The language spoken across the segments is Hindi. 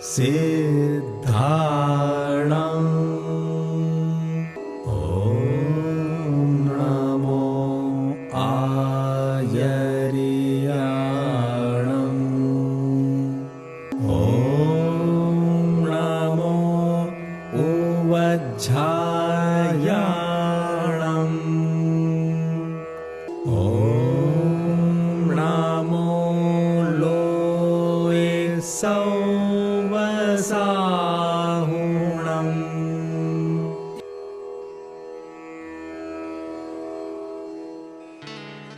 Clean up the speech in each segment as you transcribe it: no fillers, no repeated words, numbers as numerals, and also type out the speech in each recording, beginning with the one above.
सिद्धाणं ॐ नमो आयर्याणं ॐ नमो उवज्झायाणं ॐ नमो लोये सौवसाहुणम्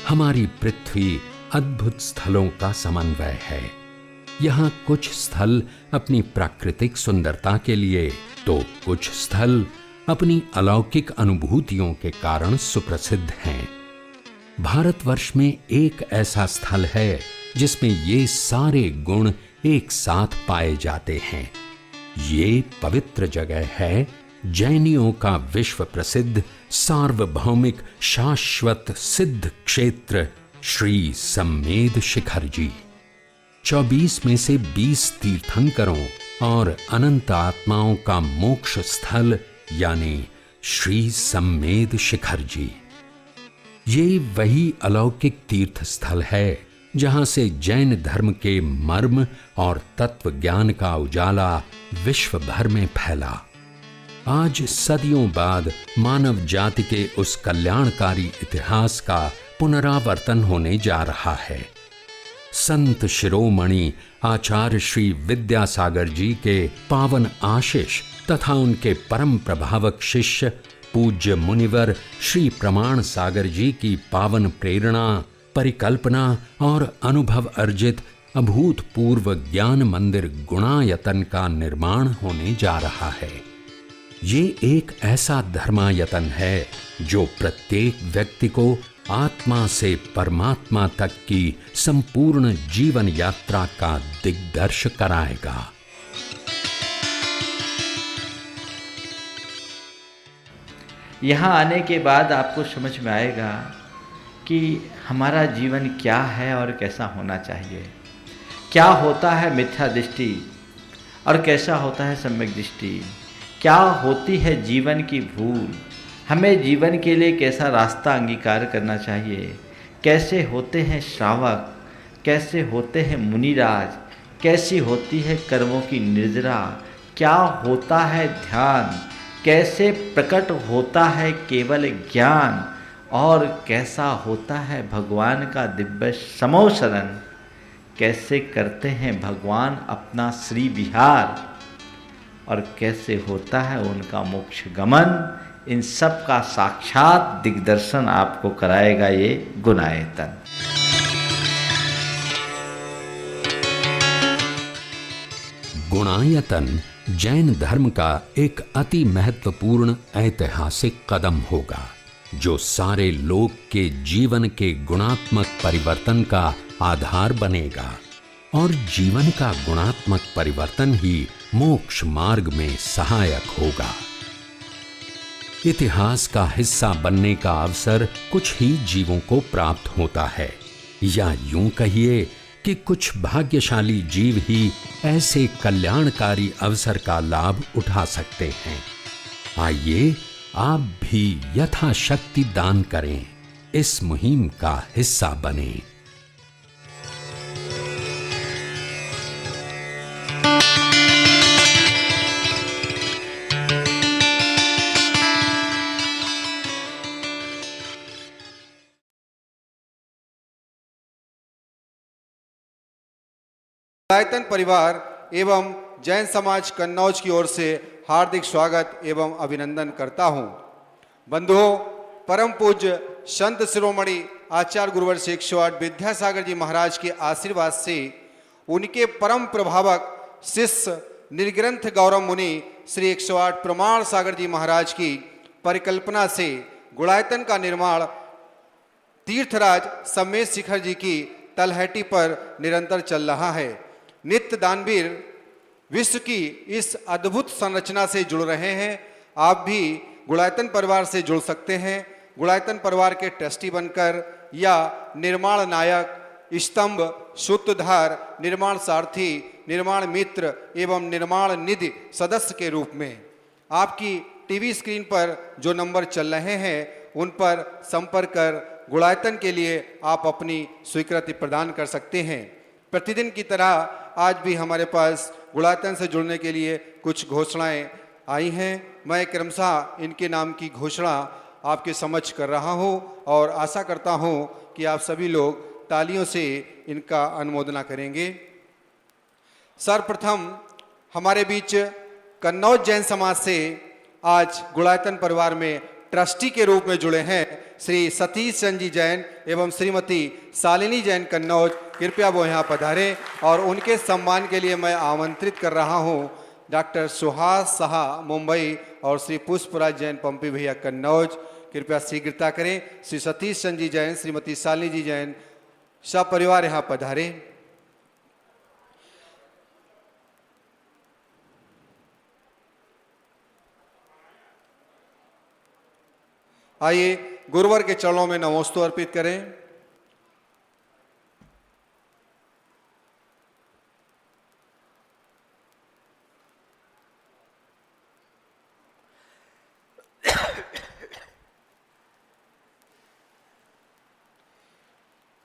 हमारी पृथ्वी अद्भुत स्थलों का समन्वय है। यहाँ कुछ स्थल अपनी प्राकृतिक सुंदरता के लिए तो कुछ स्थल अपनी अलौकिक अनुभूतियों के कारण सुप्रसिद्ध हैं। भारतवर्ष में एक ऐसा स्थल है जिसमें ये सारे गुण एक साथ पाए जाते हैं। ये पवित्र जगह है जैनियों का विश्व प्रसिद्ध सार्वभौमिक शाश्वत सिद्ध क्षेत्र श्री सम्मेद शिखर जी। 24 में से 20 तीर्थंकरों और अनंत आत्माओं का मोक्ष स्थल यानी श्री सम्मेद शिखर जी। ये वही अलौकिक तीर्थ स्थल है जहां से जैन धर्म के मर्म और तत्व ज्ञान का उजाला विश्व भर में फैला। आज सदियों बाद मानव जाति के उस कल्याणकारी इतिहास का पुनरावर्तन होने जा रहा है। संत शिरोमणि आचार्य श्री विद्यासागर जी के पावन आशीष तथा उनके परम प्रभावक शिष्य पूज्य मुनिवर श्री प्रमाण सागर जी की पावन प्रेरणा, परिकल्पना और अनुभव अर्जित अभूतपूर्व ज्ञान मंदिर गुणायतन का निर्माण होने जा रहा है। ये एक ऐसा धर्मायतन है जो प्रत्येक व्यक्ति को आत्मा से परमात्मा तक की संपूर्ण जीवन यात्रा का दिग्दर्श कराएगा। यहाँ आने के बाद आपको समझ में आएगा कि हमारा जीवन क्या है और कैसा होना चाहिए, क्या होता है मिथ्या दृष्टि और कैसा होता है सम्यक दृष्टि, क्या होती है जीवन की भूल, हमें जीवन के लिए कैसा रास्ता अंगीकार करना चाहिए, कैसे होते हैं श्रावक, कैसे होते हैं मुनिराज, कैसी होती है कर्मों की निर्जरा, क्या होता है ध्यान, कैसे प्रकट होता है केवल ज्ञान और कैसा होता है भगवान का दिव्य समोशरण, कैसे करते हैं भगवान अपना श्री विहार और कैसे होता है उनका मोक्ष गमन। इन सब का साक्षात दिग्दर्शन आपको कराएगा ये गुणायतन। गुणायतन जैन धर्म का एक अति महत्वपूर्ण ऐतिहासिक कदम होगा जो सारे लोक के जीवन के गुणात्मक परिवर्तन का आधार बनेगा और जीवन का गुणात्मक परिवर्तन ही मोक्ष मार्ग में सहायक होगा। इतिहास का हिस्सा बनने का अवसर कुछ ही जीवों को प्राप्त होता है, या यूं कहिए कि कुछ भाग्यशाली जीव ही ऐसे कल्याणकारी अवसर का लाभ उठा सकते हैं। आइए आप भी यथाशक्ति दान करें, इस मुहिम का हिस्सा बनें। गुणायतन परिवार एवं जैन समाज कन्नौज की ओर से हार्दिक स्वागत एवं अभिनंदन करता हूं। बंधुओं, परम पूज्य संत शिरोमणि आचार्य गुरुवर श्री 108 विद्यासागर जी महाराज के आशीर्वाद से उनके परम प्रभावक शिष्य निर्ग्रंथ गौरव मुनि श्री 108 प्रमाण सागर जी महाराज की परिकल्पना से गुणायतन का निर्माण तीर्थराज सम्मेद शिखर जी की तलहटी पर निरंतर चल रहा है। नित्य दानवीर विश्व की इस अद्भुत संरचना से जुड़ रहे हैं। आप भी गुणायतन परिवार से जुड़ सकते हैं। गुणायतन परिवार के ट्रस्टी बनकर या निर्माण नायक, स्तंभ, सूत्रधार, निर्माण सारथी, निर्माण मित्र एवं निर्माण निधि सदस्य के रूप में आपकी टीवी स्क्रीन पर जो नंबर चल रहे हैं उन पर संपर्क कर गुणायतन के लिए आप अपनी स्वीकृति प्रदान कर सकते हैं। प्रतिदिन की तरह आज भी हमारे पास गुणायतन से जुड़ने के लिए कुछ घोषणाएं आई हैं। मैं क्रमशः इनके नाम की घोषणा आपके समक्ष कर रहा हूं और आशा करता हूं कि आप सभी लोग तालियों से इनका अनुमोदना करेंगे। सर्वप्रथम हमारे बीच कन्नौज जैन समाज से आज गुणायतन परिवार में ट्रस्टी के रूप में जुड़े हैं श्री सतीश चंद जी जैन एवं श्रीमती शालिनी जैन कन्नौज। कृपया वो यहाँ पधारें और उनके सम्मान के लिए मैं आमंत्रित कर रहा हूँ डॉक्टर सुहास शाह मुंबई और श्री पुष्पराज जैन पंपी भैया कन्नौज। कृपया शीघ्रता करें। श्री सतीश चंद जी जैन, श्रीमती शालिनी जी जैन सपरिवार यहाँ पधारें। आइए गुरुवर के चरणों में नमोस्तु अर्पित करें।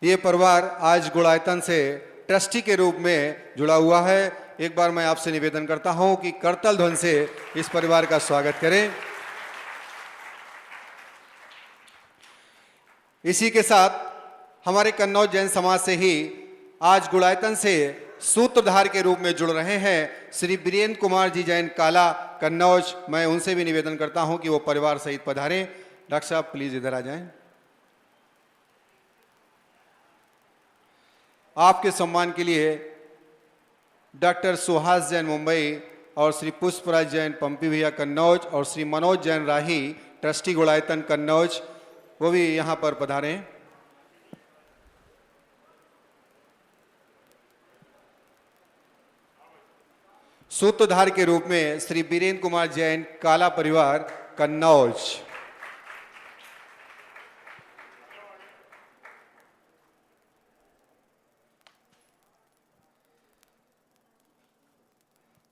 ये परिवार आज गुणायतन से ट्रस्टी के रूप में जुड़ा हुआ है। एक बार मैं आपसे निवेदन करता हूं कि करतल ध्वनि से इस परिवार का स्वागत करें। इसी के साथ हमारे कन्नौज जैन समाज से ही आज गुणायतन से सूत्रधार के रूप में जुड़ रहे हैं श्री वीरेंद्र कुमार जी जैन काला कन्नौज। मैं उनसे भी निवेदन करता हूं कि वो परिवार सहित पधारें। डॉक्टर साहब प्लीज इधर आ जाएं। आपके सम्मान के लिए डॉक्टर सुहास जैन मुंबई और श्री पुष्पराज जैन पंपी भैया कन्नौज और श्री मनोज जैन राही ट्रस्टी गुणायतन कन्नौज वो भी यहाँ पर पधारें। सूत्रधार के रूप में श्री वीरेंद्र कुमार जैन काला परिवार कन्नौज।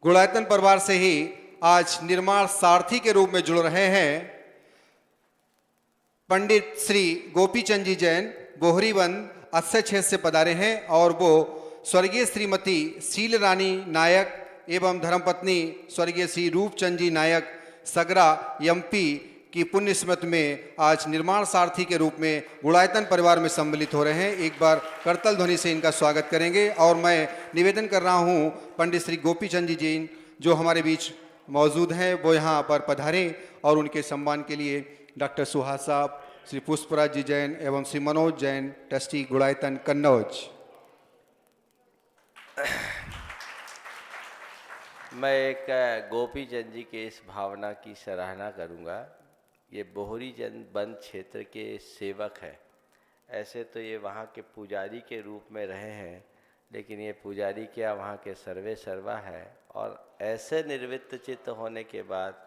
गुणायतन परिवार से ही आज निर्माण सारथी के रूप में जुड़ रहे हैं पंडित श्री गोपीचंद जी जैन बोहरीबंद अस्से क्षेत्र से पधारे हैं और वो स्वर्गीय श्रीमती शील रानी नायक एवं धर्मपत्नी स्वर्गीय श्री रूपचंद जी नायक सगरा एमपी की पुण्य स्मृति में आज निर्माण सारथी के रूप में गुणायतन परिवार में सम्मिलित हो रहे हैं। एक बार करतल ध्वनि से इनका स्वागत करेंगे और मैं निवेदन कर रहा हूं पंडित श्री गोपीचंद जी जैन जो हमारे बीच मौजूद हैं वो यहाँ पर पधारें और उनके सम्मान के लिए डॉक्टर सुहास साहब, श्री पुष्पराज जी जैन एवं श्री मनोज जैन ट्रस्टी गुणायतन कन्नौज। मैं एक गोपी चंद जी के इस भावना की सराहना करूंगा। ये बोहरी जन बंद क्षेत्र के सेवक हैं। ऐसे तो ये वहाँ के पुजारी के रूप में रहे हैं, लेकिन ये पुजारी क्या वहाँ के सर्वे सर्वा है और ऐसे निर्वृत्त चित्त होने के बाद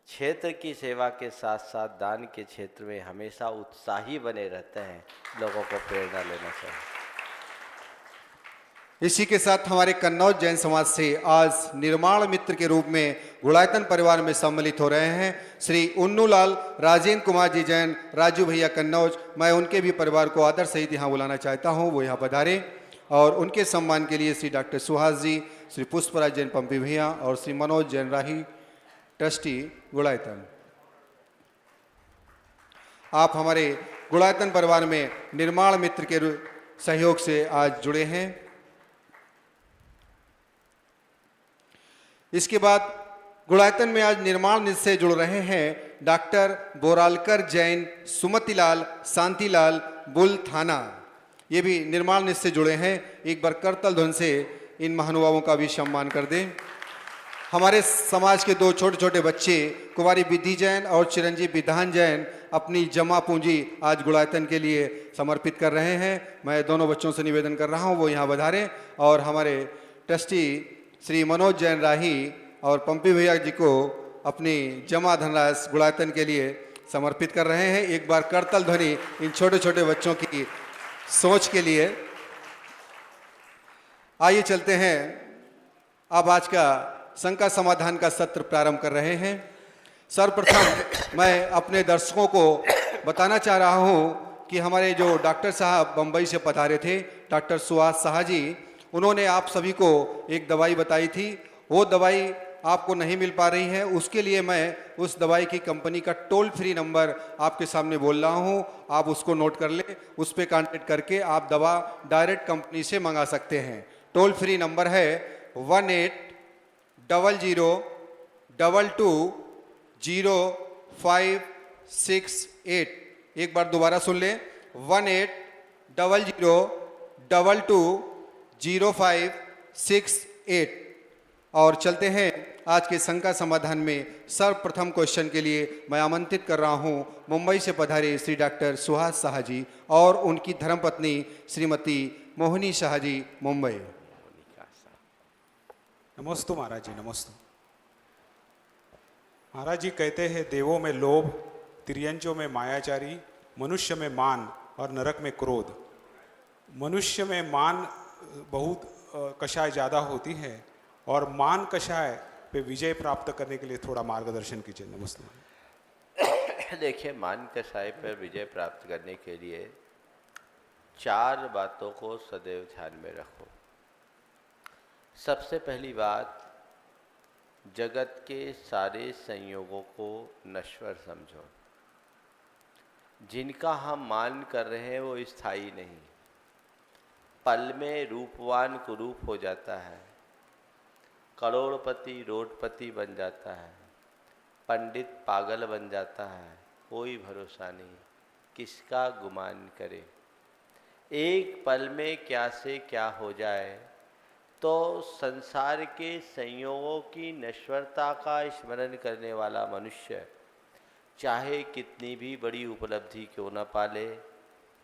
क्षेत्र की सेवा के साथ साथ दान के क्षेत्र में हमेशा उत्साही बने रहते हैं। लोगों को प्रेरणा लेना चाहिए। इसी के साथ हमारे कन्नौज जैन समाज से आज निर्माण मित्र के रूप में गुणायतन परिवार में सम्मिलित हो रहे हैं श्री उन्नूलाल राजेंद्र कुमार जी जैन राजू भैया कन्नौज। मैं उनके भी परिवार को आदर सहित यहाँ बुलाना चाहता हूँ, वो यहाँ पधारे और उनके सम्मान के लिए श्री डॉक्टर सुहास जी, श्री पुष्पराज जैन पंपी भैया और श्री मनोज जैन राही ट्रस्टी गुणायतन। आप हमारे गुणायतन परिवार में निर्माण मित्र के सहयोग से आज जुड़े हैं। इसके बाद गुणायतन में आज निर्माण निधि से जुड़ रहे हैं डॉक्टर बोरालकर जैन सुमतिलाल शांतिलाल बुल थाना। ये भी निर्माण निधि से जुड़े हैं। एक बार करतल ध्वनि से इन महानुभावों का भी सम्मान कर दें। हमारे समाज के दो छोटे छोटे बच्चे कुंवारी विधि जैन और चिरंजीव विधान जैन अपनी जमा पूंजी आज गुणायतन के लिए समर्पित कर रहे हैं। मैं दोनों बच्चों से निवेदन कर रहा हूं वो यहाँ पधारें और हमारे ट्रस्टी श्री मनोज जैन राही और पंपी भैया जी को अपनी जमा धनराशि गुणायतन के लिए समर्पित कर रहे हैं। एक बार करतल ध्वनि इन छोटे छोटे बच्चों की सोच के लिए। आइए चलते हैं अब आज का शंका समाधान का सत्र प्रारंभ कर रहे हैं। सर्वप्रथम मैं अपने दर्शकों को बताना चाह रहा हूं कि हमारे जो डॉक्टर साहब बम्बई से पधारे थे, डॉक्टर सुहास साहा जी, उन्होंने आप सभी को एक दवाई बताई थी। वो दवाई आपको नहीं मिल पा रही है, उसके लिए मैं उस दवाई की कंपनी का टोल फ्री नंबर आपके सामने बोल रहा हूं, आप उसको नोट कर लें। उस पर कॉन्टेक्ट करके आप दवा डायरेक्ट कंपनी से मंगा सकते हैं। टोल फ्री नंबर है 1800220568। एक बार दोबारा सुन लें, 1800220568। और चलते हैं आज के शंका समाधान में। सर्वप्रथम क्वेश्चन के लिए मैं आमंत्रित कर रहा हूं मुंबई से पधारे श्री डॉक्टर सुहास साहा जी और उनकी धर्मपत्नी श्रीमती मोहिनी साहा जी, मुंबई। नमोस्तु महाराज जी, नमोस्तु। महाराज जी कहते हैं देवों में लोभ, तिर्यंचों में मायाचारी, मनुष्य में मान और नरक में क्रोध। मनुष्य में मान बहुत कषाय ज़्यादा होती है और मान कषाय पे विजय प्राप्त करने के लिए थोड़ा मार्गदर्शन कीजिए। नमस्ते। देखिए, मान कषाय पर विजय प्राप्त करने के लिए 4 बातों को सदैव ध्यान में रखो। सबसे पहली बात, जगत के सारे संयोगों को नश्वर समझो। जिनका हम मान कर रहे हैं वो स्थायी नहीं, पल में रूपवान कुरूप हो जाता है, करोड़पति रोडपति बन जाता है, पंडित पागल बन जाता है, कोई भरोसा नहीं, किसका गुमान करे। एक पल में क्या से क्या हो जाए। तो संसार के संयोगों की नश्वरता का स्मरण करने वाला मनुष्य चाहे कितनी भी बड़ी उपलब्धि क्यों न पाले,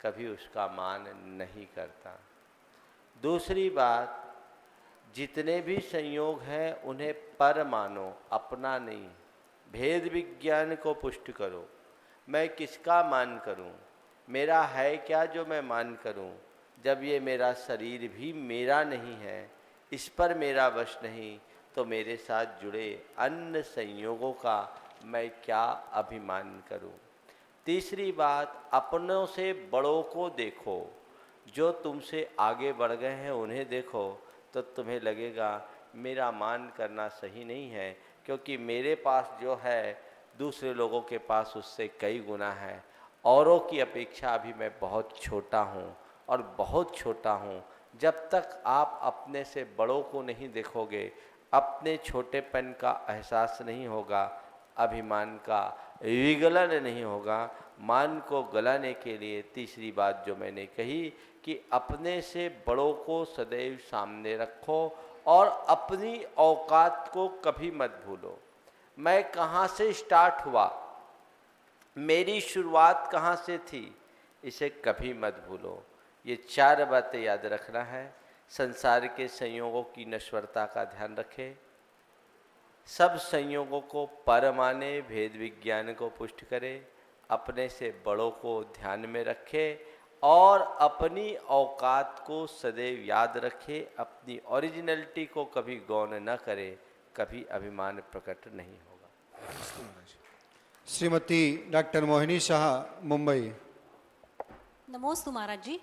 कभी उसका मान नहीं करता। दूसरी बात, जितने भी संयोग हैं उन्हें पर मानो, अपना नहीं। भेद विज्ञान को पुष्ट करो। मैं किसका मान करूं? मेरा है क्या जो मैं मान करूं? जब ये मेरा शरीर भी मेरा नहीं है, इस पर मेरा वश नहीं, तो मेरे साथ जुड़े अन्य संयोगों का मैं क्या अभिमान करूं? तीसरी बात, अपनों से बड़ों को देखो। जो तुमसे आगे बढ़ गए हैं उन्हें देखो तो तुम्हें लगेगा मेरा मान करना सही नहीं है, क्योंकि मेरे पास जो है दूसरे लोगों के पास उससे कई गुना है। औरों की अपेक्षा अभी मैं बहुत छोटा हूँ और बहुत छोटा हूँ। जब तक आप अपने से बड़ों को नहीं देखोगे, अपने छोटेपन का एहसास नहीं होगा, अभिमान का विगलन नहीं होगा। मान को गलाने के लिए तीसरी बात जो मैंने कही कि अपने से बड़ों को सदैव सामने रखो और अपनी औकात को कभी मत भूलो। मैं कहाँ से स्टार्ट हुआ, मेरी शुरुआत कहाँ से थी, इसे कभी मत भूलो। ये 4 बातें याद रखना है। संसार के संयोगों की नश्वरता का ध्यान रखें, सब संयोगों को पर माने, भेद विज्ञान को पुष्ट करे, अपने से बड़ों को ध्यान में रखे और अपनी औकात को सदैव याद रखे। अपनी ओरिजिनलिटी को कभी गौण न करे, कभी अभिमान प्रकट नहीं होगा। श्रीमती डॉक्टर मोहिनी शाह, मुंबई। नमोस्तु महाराज जी।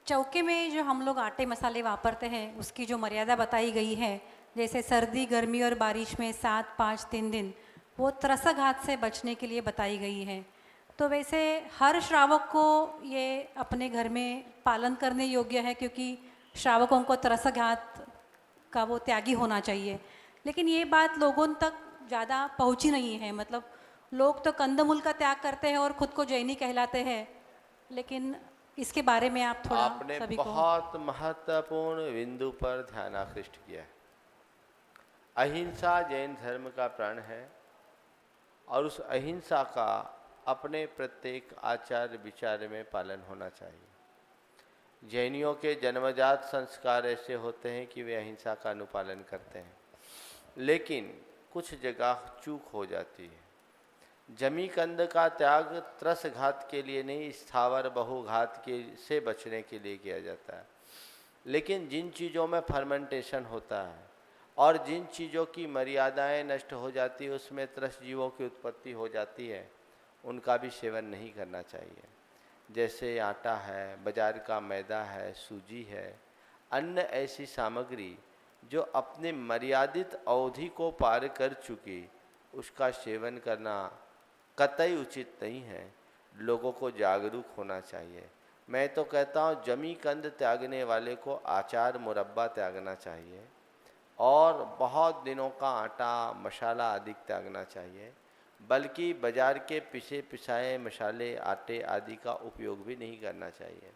चौके में जो हम लोग आटे मसाले वापरते हैं उसकी जो मर्यादा बताई गई है, जैसे सर्दी गर्मी और बारिश में 7, 5, 3 दिन, वो त्रसघात से बचने के लिए बताई गई है। तो वैसे हर श्रावक को ये अपने घर में पालन करने योग्य है, क्योंकि श्रावकों को त्रसघात का वो त्यागी होना चाहिए। लेकिन ये बात लोगों तक ज़्यादा पहुंची नहीं है। मतलब लोग तो कंदमूल का त्याग करते हैं और ख़ुद को जैनी कहलाते हैं, लेकिन इसके बारे में आप थोड़ा आपने सभी बहुत महत्वपूर्ण बिंदु पर ध्यान आकृष्ट किया है। अहिंसा जैन धर्म का प्राण है और उस अहिंसा का अपने प्रत्येक आचार विचार में पालन होना चाहिए। जैनियों के जन्मजात संस्कार ऐसे होते हैं कि वे अहिंसा का अनुपालन करते हैं, लेकिन कुछ जगह चूक हो जाती है। जमी कंद का त्याग त्रसघात के लिए नहीं, स्थावर बहुघात के से बचने के लिए किया जाता है। लेकिन जिन चीज़ों में फर्मेंटेशन होता है और जिन चीज़ों की मर्यादाएं नष्ट हो जाती है उसमें त्रस्त जीवों की उत्पत्ति हो जाती है, उनका भी सेवन नहीं करना चाहिए। जैसे आटा है, बाजार का मैदा है, सूजी है, अन्य ऐसी सामग्री जो अपने मर्यादित अवधि को पार कर चुकी, उसका सेवन करना कतई उचित नहीं है। लोगों को जागरूक होना चाहिए। मैं तो कहता हूँ जमी कंद त्यागने वाले को आचार मुरब्बा त्यागना चाहिए और बहुत दिनों का आटा मसाला आदि त्यागना चाहिए, बल्कि बाजार के पिसे पिसाए मसाले आटे आदि का उपयोग भी नहीं करना चाहिए।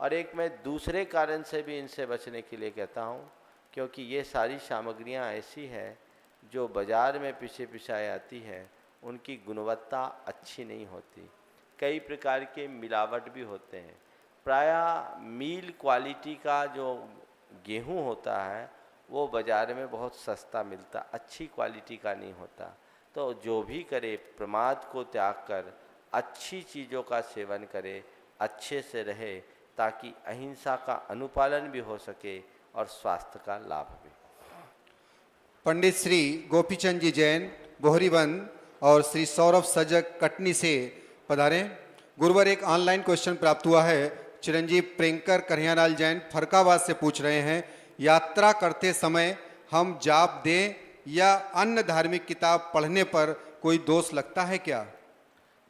और एक मैं दूसरे कारण से भी इनसे बचने के लिए कहता हूँ, क्योंकि ये सारी सामग्रियाँ ऐसी हैं जो बाज़ार में पिसे पिसाए आती है, उनकी गुणवत्ता अच्छी नहीं होती, कई प्रकार के मिलावट भी होते हैं। प्रायः मील क्वालिटी का जो गेहूँ होता है वो बाज़ार में बहुत सस्ता मिलता, अच्छी क्वालिटी का नहीं होता। तो जो भी करे प्रमाद को त्याग कर अच्छी चीज़ों का सेवन करे, अच्छे से रहे, ताकि अहिंसा का अनुपालन भी हो सके और स्वास्थ्य का लाभ भी। पंडित श्री गोपीचंद जी जैन बोहरीबंद और श्री सौरभ सजग कटनी से पधारे। गुरुवर, एक ऑनलाइन क्वेश्चन प्राप्त हुआ है। चिरंजीव प्रेंकर कन्हैयालाल जैन फरकाबाद से पूछ रहे हैं, यात्रा करते समय हम जाप दें या अन्य धार्मिक किताब पढ़ने पर कोई दोष लगता है क्या?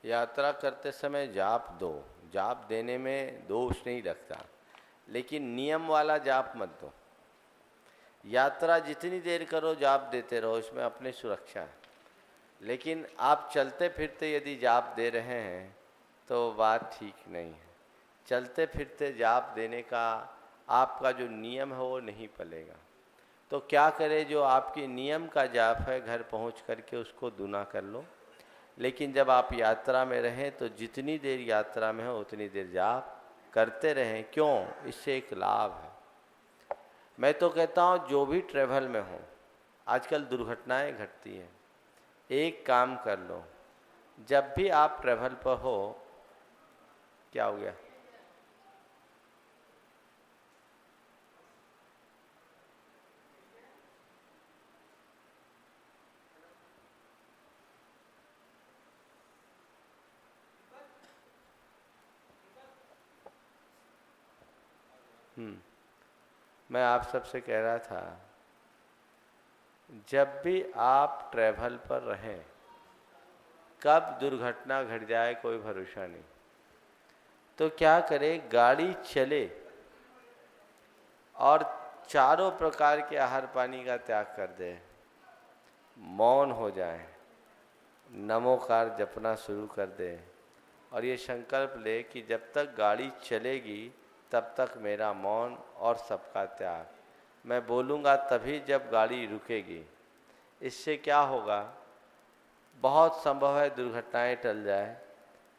यात्रा करते समय जाप दो, जाप देने में दोष नहीं लगता, लेकिन नियम वाला जाप मत दो। यात्रा जितनी देर करो जाप देते रहो, इसमें अपनी सुरक्षा है। लेकिन आप चलते फिरते यदि जाप दे रहे हैं तो बात ठीक नहीं है। चलते फिरते जाप देने का आपका जो नियम है वो नहीं पलेगा। तो क्या करें, जो आपके नियम का जाप है घर पहुंच करके उसको दूना कर लो। लेकिन जब आप यात्रा में रहें तो जितनी देर यात्रा में हो उतनी देर जाप करते रहें। क्यों? इससे एक लाभ है। मैं तो कहता हूँ जो भी ट्रैवल में हो, आजकल दुर्घटनाएं घटती हैं। एक काम कर लो, जब भी आप ट्रैवल पर हो, क्या हो गया? मैं आप सबसे कह रहा था, जब भी आप ट्रैवल पर रहें, कब दुर्घटना घट जाए कोई भरोसा नहीं। तो क्या करें, गाड़ी चले और चारों प्रकार के आहार पानी का त्याग कर दे, मौन हो जाए, नमोकार जपना शुरू कर दे और ये संकल्प ले कि जब तक गाड़ी चलेगी तब तक मेरा मौन और सबका त्याग। मैं बोलूँगा तभी जब गाड़ी रुकेगी। इससे क्या होगा, बहुत संभव है दुर्घटनाएं टल जाए,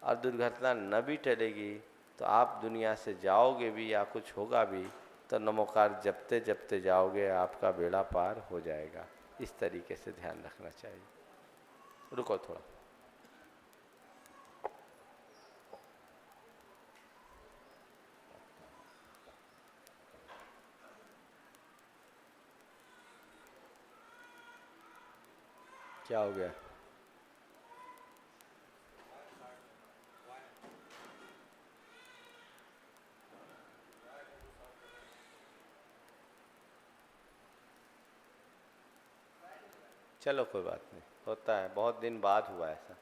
और दुर्घटना न भी टलेगी तो आप दुनिया से जाओगे भी या कुछ होगा भी तो नमोकार जपते जपते जाओगे, आपका बेड़ा पार हो जाएगा। इस तरीके से ध्यान रखना चाहिए। रुको थोड़ा। क्या हो गया? चलो कोई बात नहीं, होता है, बहुत दिन बाद हुआ ऐसा।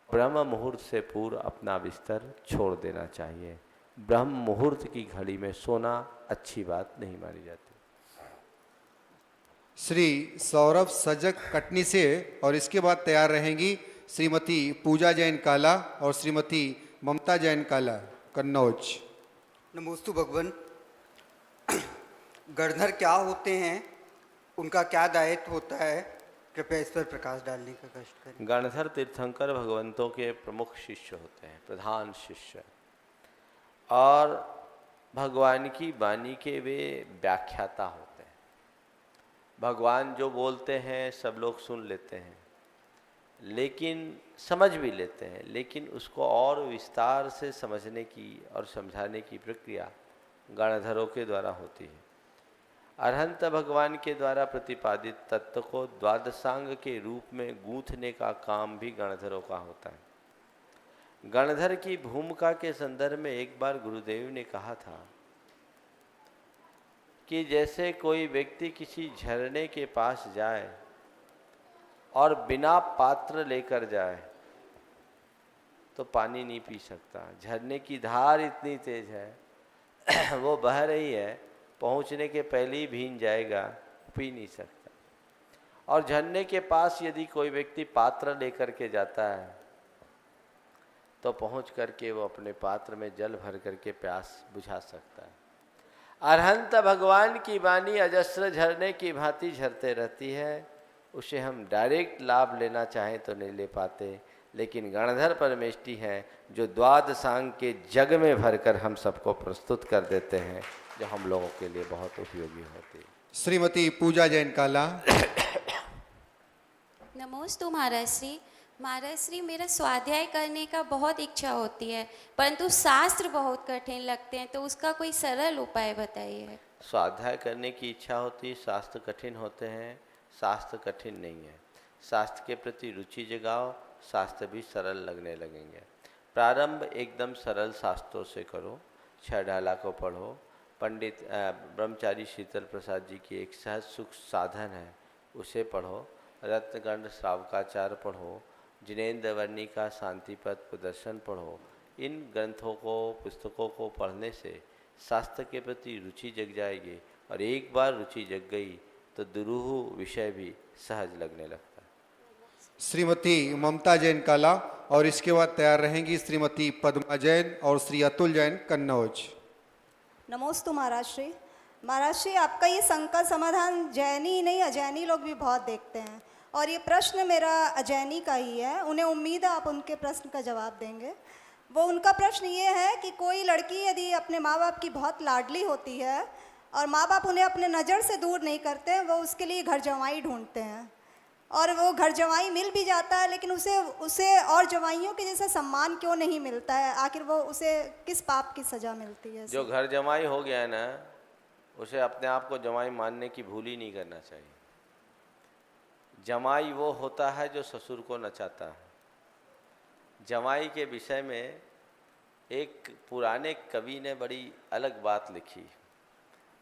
ब्रह्म मुहूर्त से पूर्व अपना बिस्तर छोड़ देना चाहिए। ब्रह्म मुहूर्त की घड़ी में सोना अच्छी बात नहीं मानी जाती। श्री सौरभ सजग कटनी से, और इसके बाद तैयार रहेंगी श्रीमती पूजा जैन काला और श्रीमती ममता जैन काला कन्नौज। नमोस्तु भगवान। गणधर क्या होते हैं, उनका क्या दायित्व होता है, कृपया इस पर प्रकाश डालने का कष्ट करें। गणधर तीर्थंकर भगवंतों के प्रमुख शिष्य होते हैं, प्रधान शिष्य, और भगवान की वाणी के वे व्याख्याता होते हैं। भगवान जो बोलते हैं सब लोग सुन लेते हैं, लेकिन समझ भी लेते हैं, लेकिन उसको और विस्तार से समझने की और समझाने की प्रक्रिया गणधरों के द्वारा होती है। अरहंत भगवान के द्वारा प्रतिपादित तत्व को द्वादशांग के रूप में गूंथने का काम भी गणधरों का होता है। गणधर की भूमिका के संदर्भ में एक बार गुरुदेव ने कहा था कि जैसे कोई व्यक्ति किसी झरने के पास जाए और बिना पात्र लेकर जाए तो पानी नहीं पी सकता। झरने की धार इतनी तेज है वो बह रही है, पहुंचने के पहले ही भीग जाएगा, पी नहीं सकता। और झरने के पास यदि कोई व्यक्ति पात्र लेकर के जाता है तो पहुंच करके वो अपने पात्र में जल भर करके प्यास बुझा सकता है। अरहंत भगवान की वाणी अजस्र झरने की भांति झरते रहती है, उसे हम डायरेक्ट लाभ लेना चाहें तो नहीं ले पाते, लेकिन गणधर परमेष्टि हैं जो द्वादशांग के जग में भरकर हम सबको प्रस्तुत कर देते हैं, जो हम लोगों के लिए बहुत उपयोगी होती है। श्रीमती पूजा जैन काला। नमोस्तु महाराज श्री। महाराज श्री, मेरा स्वाध्याय करने का बहुत इच्छा होती है, परंतु शास्त्र बहुत कठिन लगते हैं, तो उसका कोई सरल उपाय बताइए। स्वाध्याय करने की इच्छा होती है, शास्त्र कठिन होते हैं। शास्त्र कठिन नहीं है, शास्त्र के प्रति रुचि जगाओ, शास्त्र भी सरल लगने लगेंगे। प्रारंभ एकदम सरल शास्त्रों से करो। छह डाला को पढ़ो। पंडित ब्रह्मचारी शीतल प्रसाद जी की एक सहज सुख साधन है, उसे पढ़ो। रत्नगंध श्रावकाचार पढ़ो। जिनेन्द्र वर्णी का शांतिपद प्रदर्शन पढ़ो। इन ग्रंथों को, पुस्तकों को पढ़ने से शास्त्र के प्रति रुचि जग जाएगी, और एक बार रुचि जग गई तो दुरूह विषय भी सहज लगने लगता है। श्रीमती ममता जैन काला, और इसके बाद तैयार रहेंगी श्रीमती पद्मा जैन और श्री अतुल जैन कन्नौज। नमोस्तु महाराज श्री। महाराज श्री, आपका ये संकट समाधान जैनी ही नहीं अजैनी लोग भी बहुत देखते हैं, और ये प्रश्न मेरा अजैनी का ही है। उन्हें उम्मीद है आप उनके प्रश्न का जवाब देंगे। वो उनका प्रश्न ये है कि कोई लड़की यदि अपने माँ बाप की बहुत लाडली होती है और माँ बाप उन्हें अपने नज़र से दूर नहीं करते, वो उसके लिए घर जवाई ढूंढते हैं, और वो घर जवाई मिल भी जाता है, लेकिन उसे और जवाइयों के जैसा सम्मान क्यों नहीं मिलता है? आखिर वो उसे किस पाप की सज़ा मिलती है? जो घर जमाई हो गया है ना, उसे अपने आप को जमाई मानने की भूल ही नहीं करना चाहिए। जमाई वो होता है जो ससुर को नचाता है। जमाई के विषय में एक पुराने कवि ने बड़ी अलग बात लिखी।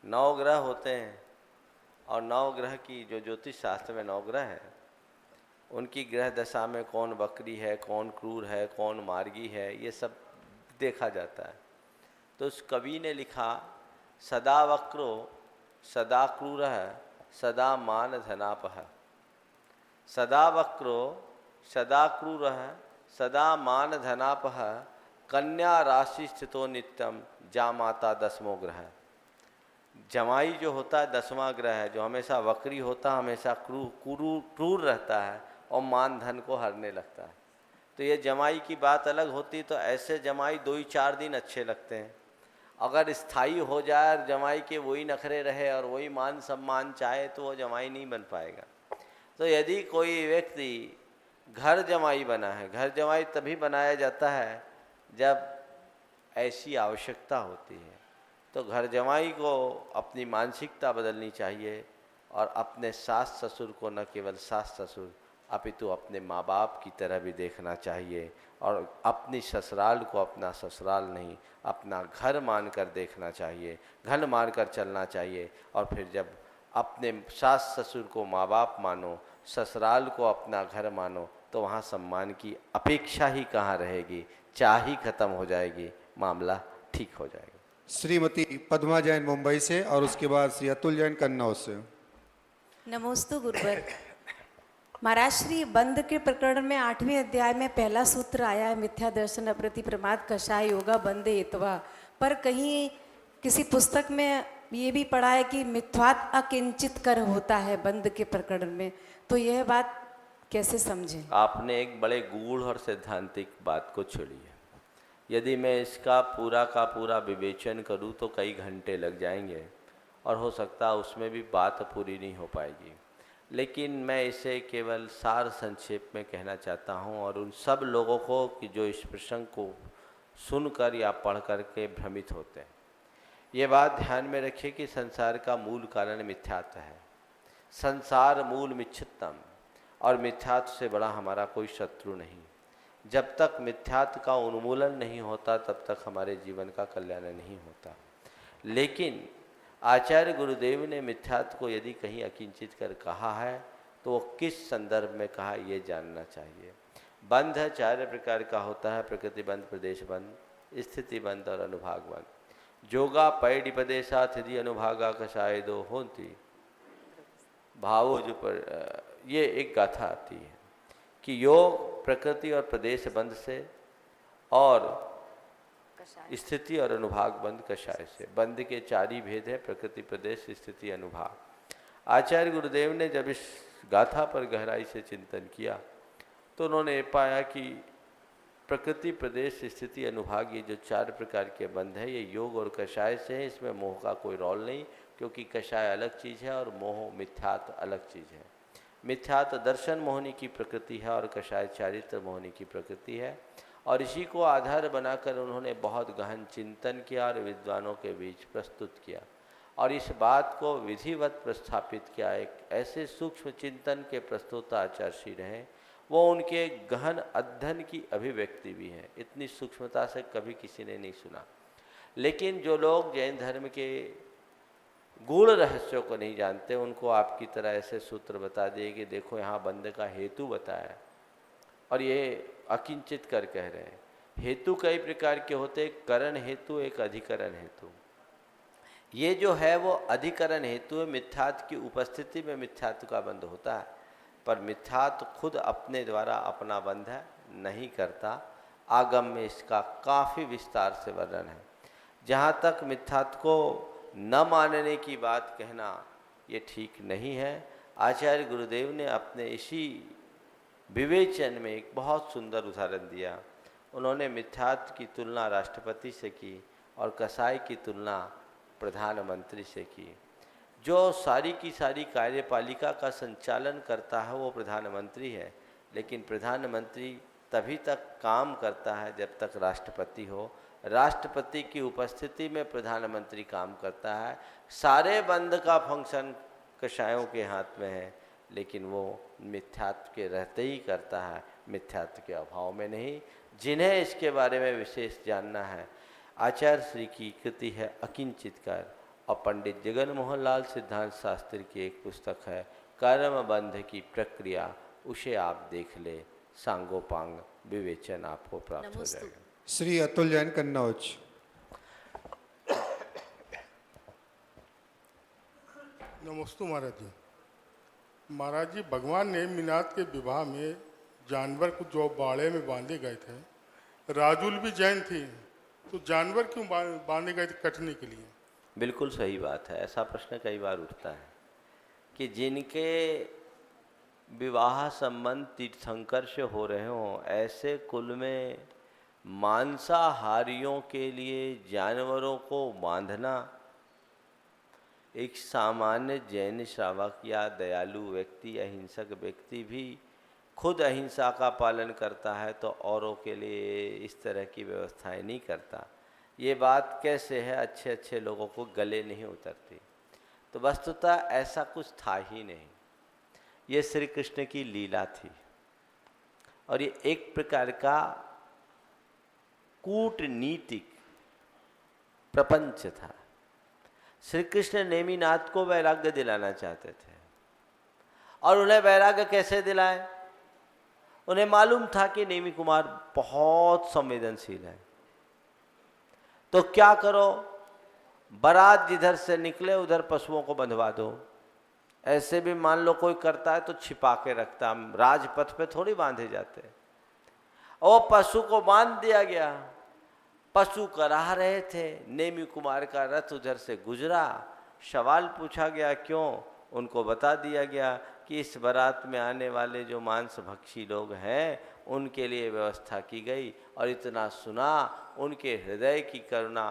9 ग्रह होते हैं, और 9 ग्रह की जो ज्योतिष शास्त्र में 9 ग्रह हैं, उनकी ग्रह दशा में कौन वक्री है, कौन क्रूर है, कौन मार्गी है, ये सब देखा जाता है। तो उस कवि ने लिखा, सदा वक्रो सदा क्रूरः सदा मान धनापः। सदा वक्रो सदा क्रूरः सदा मान धनापः कन्या राशि स्थितो नित्यम जा माता 10वां ग्रह। जमाई जो होता है 10वां ग्रह है, जो हमेशा वक्री होता है, हमेशा क्रूर रहता है और मान धन को हरने लगता है। तो ये जमाई की बात अलग होती, तो ऐसे जमाई 2-4 दिन अच्छे लगते हैं। अगर स्थायी हो जाए और जमाई के वही नखरे रहे और वही मान सम्मान चाहे, तो वो जमाई नहीं बन पाएगा। तो यदि कोई व्यक्ति घर जमाई बना है, घर जमाई तभी बनाया जाता है जब ऐसी आवश्यकता होती है। तो घर जमाई को अपनी मानसिकता बदलनी चाहिए, और अपने सास ससुर को न केवल सास ससुर अपितु अपने माँ बाप की तरह भी देखना चाहिए, और अपनी ससुराल को अपना ससुराल नहीं, अपना घर मानकर देखना चाहिए, घर मानकर चलना चाहिए। और फिर जब अपने सास ससुर को माँ बाप मानो, ससुराल को अपना घर मानो, तो वहाँ सम्मान की अपेक्षा ही कहाँ रहेगी, चाह ही खत्म हो जाएगी, मामला ठीक हो जाएगा। श्रीमती पद्मा जैन मुंबई से और उसके बाद श्री अतुल जैन कन्नौज से। नमोस्तु गुरुवर। महाराज श्री बंध के प्रकरण में 8वें अध्याय में पहला सूत्र आया है मिथ्या दर्शन अप्रति प्रमाद कषाय योगा बंध एतवा, पर कहीं किसी पुस्तक में ये भी पढ़ा है कि मिथ्यात अकिंचित कर होता है बंध के प्रकरण में, तो यह बात कैसे समझें? आपने एक बड़े गूढ़ और सैद्धांतिक बात को छोड़ी है। यदि मैं इसका पूरा का पूरा विवेचन करूं तो कई घंटे लग जाएंगे और हो सकता है उसमें भी बात पूरी नहीं हो पाएगी, लेकिन मैं इसे केवल सार संक्षेप में कहना चाहता हूं और उन सब लोगों को कि जो इस प्रसंग को सुनकर या पढ़ कर के भ्रमित होते हैं, ये बात ध्यान में रखिए कि संसार का मूल कारण मिथ्यात्व है। संसार मूल मिच्छितम, और मिथ्यात्व से बड़ा हमारा कोई शत्रु नहीं। जब तक मिथ्यात्व का उन्मूलन नहीं होता तब तक हमारे जीवन का कल्याण नहीं होता। लेकिन आचार्य गुरुदेव ने मिथ्यात्व को यदि कहीं अकिंचित कर कहा है तो वो किस संदर्भ में कहा, ये जानना चाहिए। बंध 4 प्रकार का होता है, प्रकृति बंध, प्रदेश बंध, स्थिति बंध और अनुभाग बंध। जोगा पैडिपदेशात यदि अनुभागा कषाय दो होती भावो जो पर, ये एक गाथा आती है कि योग प्रकृति और प्रदेश बंध से और स्थिति और अनुभाग बंध कषाय से। बंध के 4 ही भेद है, प्रकृति, प्रदेश, स्थिति, अनुभाग। आचार्य गुरुदेव ने जब इस गाथा पर गहराई से चिंतन किया तो उन्होंने पाया कि प्रकृति, प्रदेश, स्थिति, अनुभाग, ये जो 4 प्रकार के बंध है ये योग और कषाय से है। इसमें मोह का कोई रोल नहीं, क्योंकि कषाय अलग चीज़ है और मोह मिथ्यात्व अलग चीज़ है। मिथ्यात्व दर्शन मोहनी की प्रकृति है और कषाय चारित्र मोहनी की प्रकृति है। और इसी को आधार बनाकर उन्होंने बहुत गहन चिंतन किया और विद्वानों के बीच प्रस्तुत किया और इस बात को विधिवत प्रस्थापित किया। एक ऐसे सूक्ष्म चिंतन के प्रस्तुता आचार्य श्री रहे, वो उनके गहन अध्ययन की अभिव्यक्ति भी है। इतनी सूक्ष्मता से कभी किसी ने नहीं सुना। लेकिन जो लोग जैन धर्म के गूढ़ रहस्यों को नहीं जानते, उनको आपकी तरह ऐसे सूत्र बता दिए कि देखो यहाँ बंध का हेतु बताया और ये अकिंचित कर कह रहे हैं। हेतु कई प्रकार के होते, एक करण हेतु, एक अधिकरण हेतु। ये जो है वो अधिकरण हेतु है। मिथ्यात्व की उपस्थिति में मिथ्यात्व का बंध होता है, पर मिथ्यात्व खुद अपने द्वारा अपना बंध नहीं करता। आगम में इसका काफ़ी विस्तार से वर्णन है। जहाँ तक मिथ्यात्व को न मानने की बात कहना ये ठीक नहीं है। आचार्य गुरुदेव ने अपने इसी विवेचन में एक बहुत सुंदर उदाहरण दिया। उन्होंने मिथ्यात्व की तुलना राष्ट्रपति से की और कसाई की तुलना प्रधानमंत्री से की। जो सारी की सारी कार्यपालिका का संचालन करता है वो प्रधानमंत्री है, लेकिन प्रधानमंत्री तभी तक काम करता है जब तक राष्ट्रपति हो। राष्ट्रपति की उपस्थिति में प्रधानमंत्री काम करता है। सारे बंद का फंक्शन कषायों के हाथ में है, लेकिन वो मिथ्यात्व के रहते ही करता है, मिथ्यात्व के अभाव में नहीं। जिन्हें इसके बारे में विशेष जानना है, आचार्य श्री की कृति है अकिंचित कर, और पंडित जगन मोहन लाल सिद्धांत शास्त्री की एक पुस्तक है कर्म बंध की प्रक्रिया, उसे आप देख ले, सांगोपांग विवेचन आपको प्राप्त हो जाएगा। श्री अतुल जैन कन्नौज। नमस्ते महाराज जी। महाराज जी, भगवान ने मीनात के विवाह में जानवर को जो बाड़े में बांधे गए थे, राजुल भी जैन थी, तो जानवर क्यों बांधे गए थे कटने के लिए? बिल्कुल सही बात है। ऐसा प्रश्न कई बार उठता है कि जिनके विवाह संबंध तीर्थंकर से हो रहे हों, ऐसे कुल में मांसाहारियों के लिए जानवरों को बांधना एक सामान्य जैन श्रावक या दयालु व्यक्ति, अहिंसक व्यक्ति भी खुद अहिंसा का पालन करता है तो औरों के लिए इस तरह की व्यवस्थाएं नहीं करता। ये बात कैसे है? अच्छे अच्छे लोगों को गले नहीं उतरती। तो वस्तुतः ऐसा कुछ था ही नहीं। ये श्री कृष्ण की लीला थी और ये एक प्रकार का कूटनीतिक प्रपंच था। श्री कृष्ण नेमिनाथ को वैराग्य दिलाना चाहते थे और उन्हें वैराग्य कैसे दिलाए? उन्हें मालूम था कि नेमी कुमार बहुत संवेदनशील है, तो क्या करो, बारात जिधर से निकले उधर पशुओं को बंधवा दो। ऐसे भी मान लो कोई करता है तो छिपा के रखता, राजपथ पे थोड़ी बांधे जाते। और पशु को बांध दिया गया, पशु कराह रहे थे, नेमी कुमार का रथ उधर से गुजरा, सवाल पूछा गया क्यों, उनको बता दिया गया कि इस बारात में आने वाले जो मांस भक्षी लोग हैं उनके लिए व्यवस्था की गई। और इतना सुना, उनके हृदय की करुणा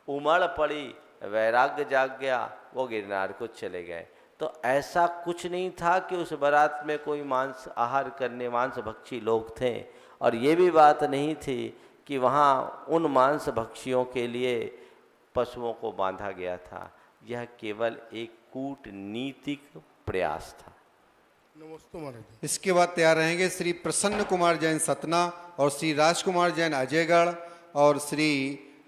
उमड़ पड़ी, वैराग्य जाग गया, वो गिरनार को चले गए। तो ऐसा कुछ नहीं था कि उस बारात में कोई मांस आहार करने मांस भक्षी लोग थे, और ये भी बात नहीं थी कि वहाँ उन मांस भक्षियों के लिए पशुओं को बांधा गया था। यह केवल एक कूटनीतिक प्रयास था। नमस्ते महाराज। इसके बाद तैयार रहेंगे श्री प्रसन्न कुमार जैन सतना और श्री राजकुमार जैन अजयगढ़ और श्री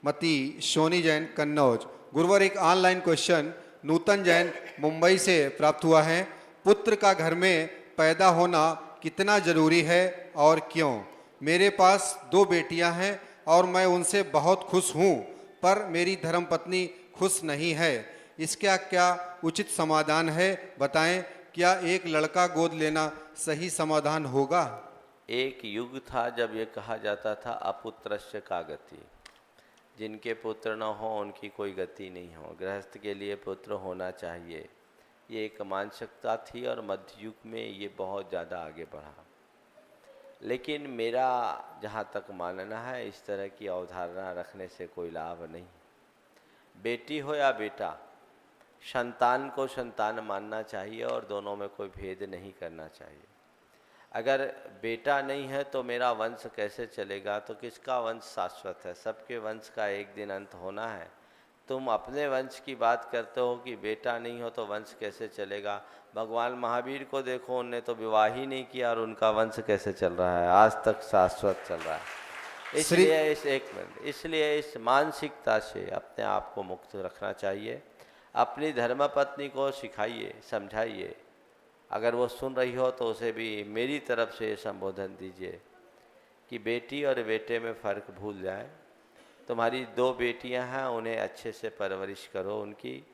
मती सोनी जैन कन्नौज। गुरुवर, एक ऑनलाइन क्वेश्चन नूतन जैन मुंबई से प्राप्त हुआ है। पुत्र का घर में पैदा होना कितना जरूरी है और क्यों? मेरे पास 2 बेटियां हैं और मैं उनसे बहुत खुश हूं, पर मेरी धर्मपत्नी खुश नहीं है। इसका क्या उचित समाधान है, बताएं। क्या एक लड़का गोद लेना सही समाधान होगा? एक युग था जब ये कहा जाता था अपुत्रस्य का गति, जिनके पुत्र न हो उनकी कोई गति नहीं हो, गृहस्थ के लिए पुत्र होना चाहिए। ये एक मानसिकता थी और मध्य युग में ये बहुत ज़्यादा आगे बढ़ा। लेकिन मेरा जहाँ तक मानना है, इस तरह की अवधारणा रखने से कोई लाभ नहीं। बेटी हो या बेटा, संतान को संतान मानना चाहिए और दोनों में कोई भेद नहीं करना चाहिए। अगर बेटा नहीं है तो मेरा वंश कैसे चलेगा? तो किसका वंश शाश्वत है? सबके वंश का एक दिन अंत होना है। तुम अपने वंश की बात करते हो कि बेटा नहीं हो तो वंश कैसे चलेगा? भगवान महावीर को देखो, उनने तो विवाह ही नहीं किया और उनका वंश कैसे चल रहा है? आज तक शाश्वत चल रहा है। इसलिए इस मानसिकता से अपने आप को मुक्त रखना चाहिए। अपनी धर्मपत्नी को सिखाइए, समझाइए। अगर वो सुन रही हो तो उसे भी मेरी तरफ से संबोधन दीजिए कि बेटी और बेटे में फ़र्क भूल जाए। तुम्हारी 2 बेटियां हैं, उन्हें अच्छे से परवरिश करो उनकी,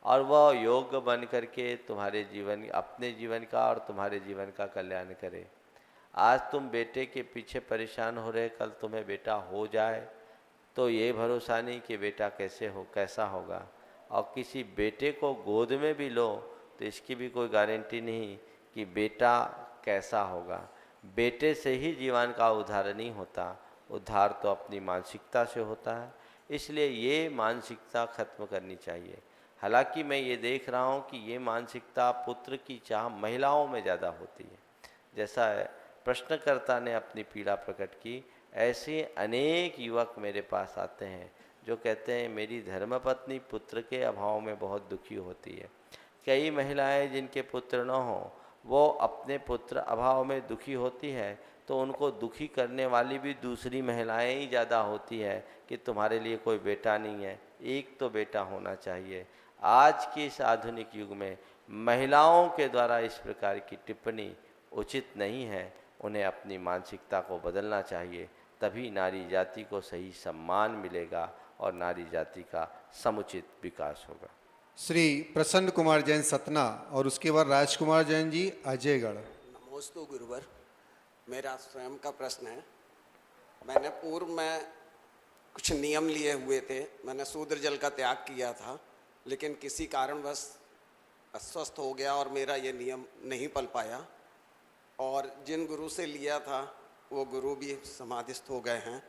और वह योग्य बन करके तुम्हारे जीवन, अपने जीवन का और तुम्हारे जीवन का कल्याण करे। आज तुम बेटे के पीछे परेशान हो रहे, कल तुम्हें बेटा हो जाए तो ये भरोसा नहीं कि बेटा कैसा होगा। और किसी बेटे को गोद में भी लो तो इसकी भी कोई गारंटी नहीं कि बेटा कैसा होगा। बेटे से ही जीवन का उद्धार नहीं होता, उद्धार तो अपनी मानसिकता से होता है। इसलिए ये मानसिकता खत्म करनी चाहिए। हालांकि मैं ये देख रहा हूँ कि ये मानसिकता पुत्र की चाह महिलाओं में ज़्यादा होती है। जैसा प्रश्नकर्ता ने अपनी पीड़ा प्रकट की, ऐसे अनेक युवक मेरे पास आते हैं जो कहते हैं मेरी धर्मपत्नी पुत्र के अभाव में बहुत दुखी होती है। कई महिलाएं जिनके पुत्र न हों वो अपने पुत्र अभाव में दुखी होती है, तो उनको दुखी करने वाली भी दूसरी महिलाएं ही ज़्यादा होती है कि तुम्हारे लिए कोई बेटा नहीं है, एक तो बेटा होना चाहिए। आज के इस आधुनिक युग में महिलाओं के द्वारा इस प्रकार की टिप्पणी उचित नहीं है। उन्हें अपनी मानसिकता को बदलना चाहिए, तभी नारी जाति को सही सम्मान मिलेगा और नारी जाति का समुचित विकास होगा। श्री प्रसन्न कुमार जैन सतना और उसके बाद राजकुमार जैन जी अजयगढ़। नमोस्तु गुरुवर, मेरा स्वयं का प्रश्न है। मैंने पूर्व में कुछ नियम लिए हुए थे, मैंने शूद्र जल का त्याग किया था, लेकिन किसी कारणवश अस्वस्थ हो गया और मेरा ये नियम नहीं पल पाया। और जिन गुरु से लिया था वो गुरु भी समाधिस्थ हो गए हैं।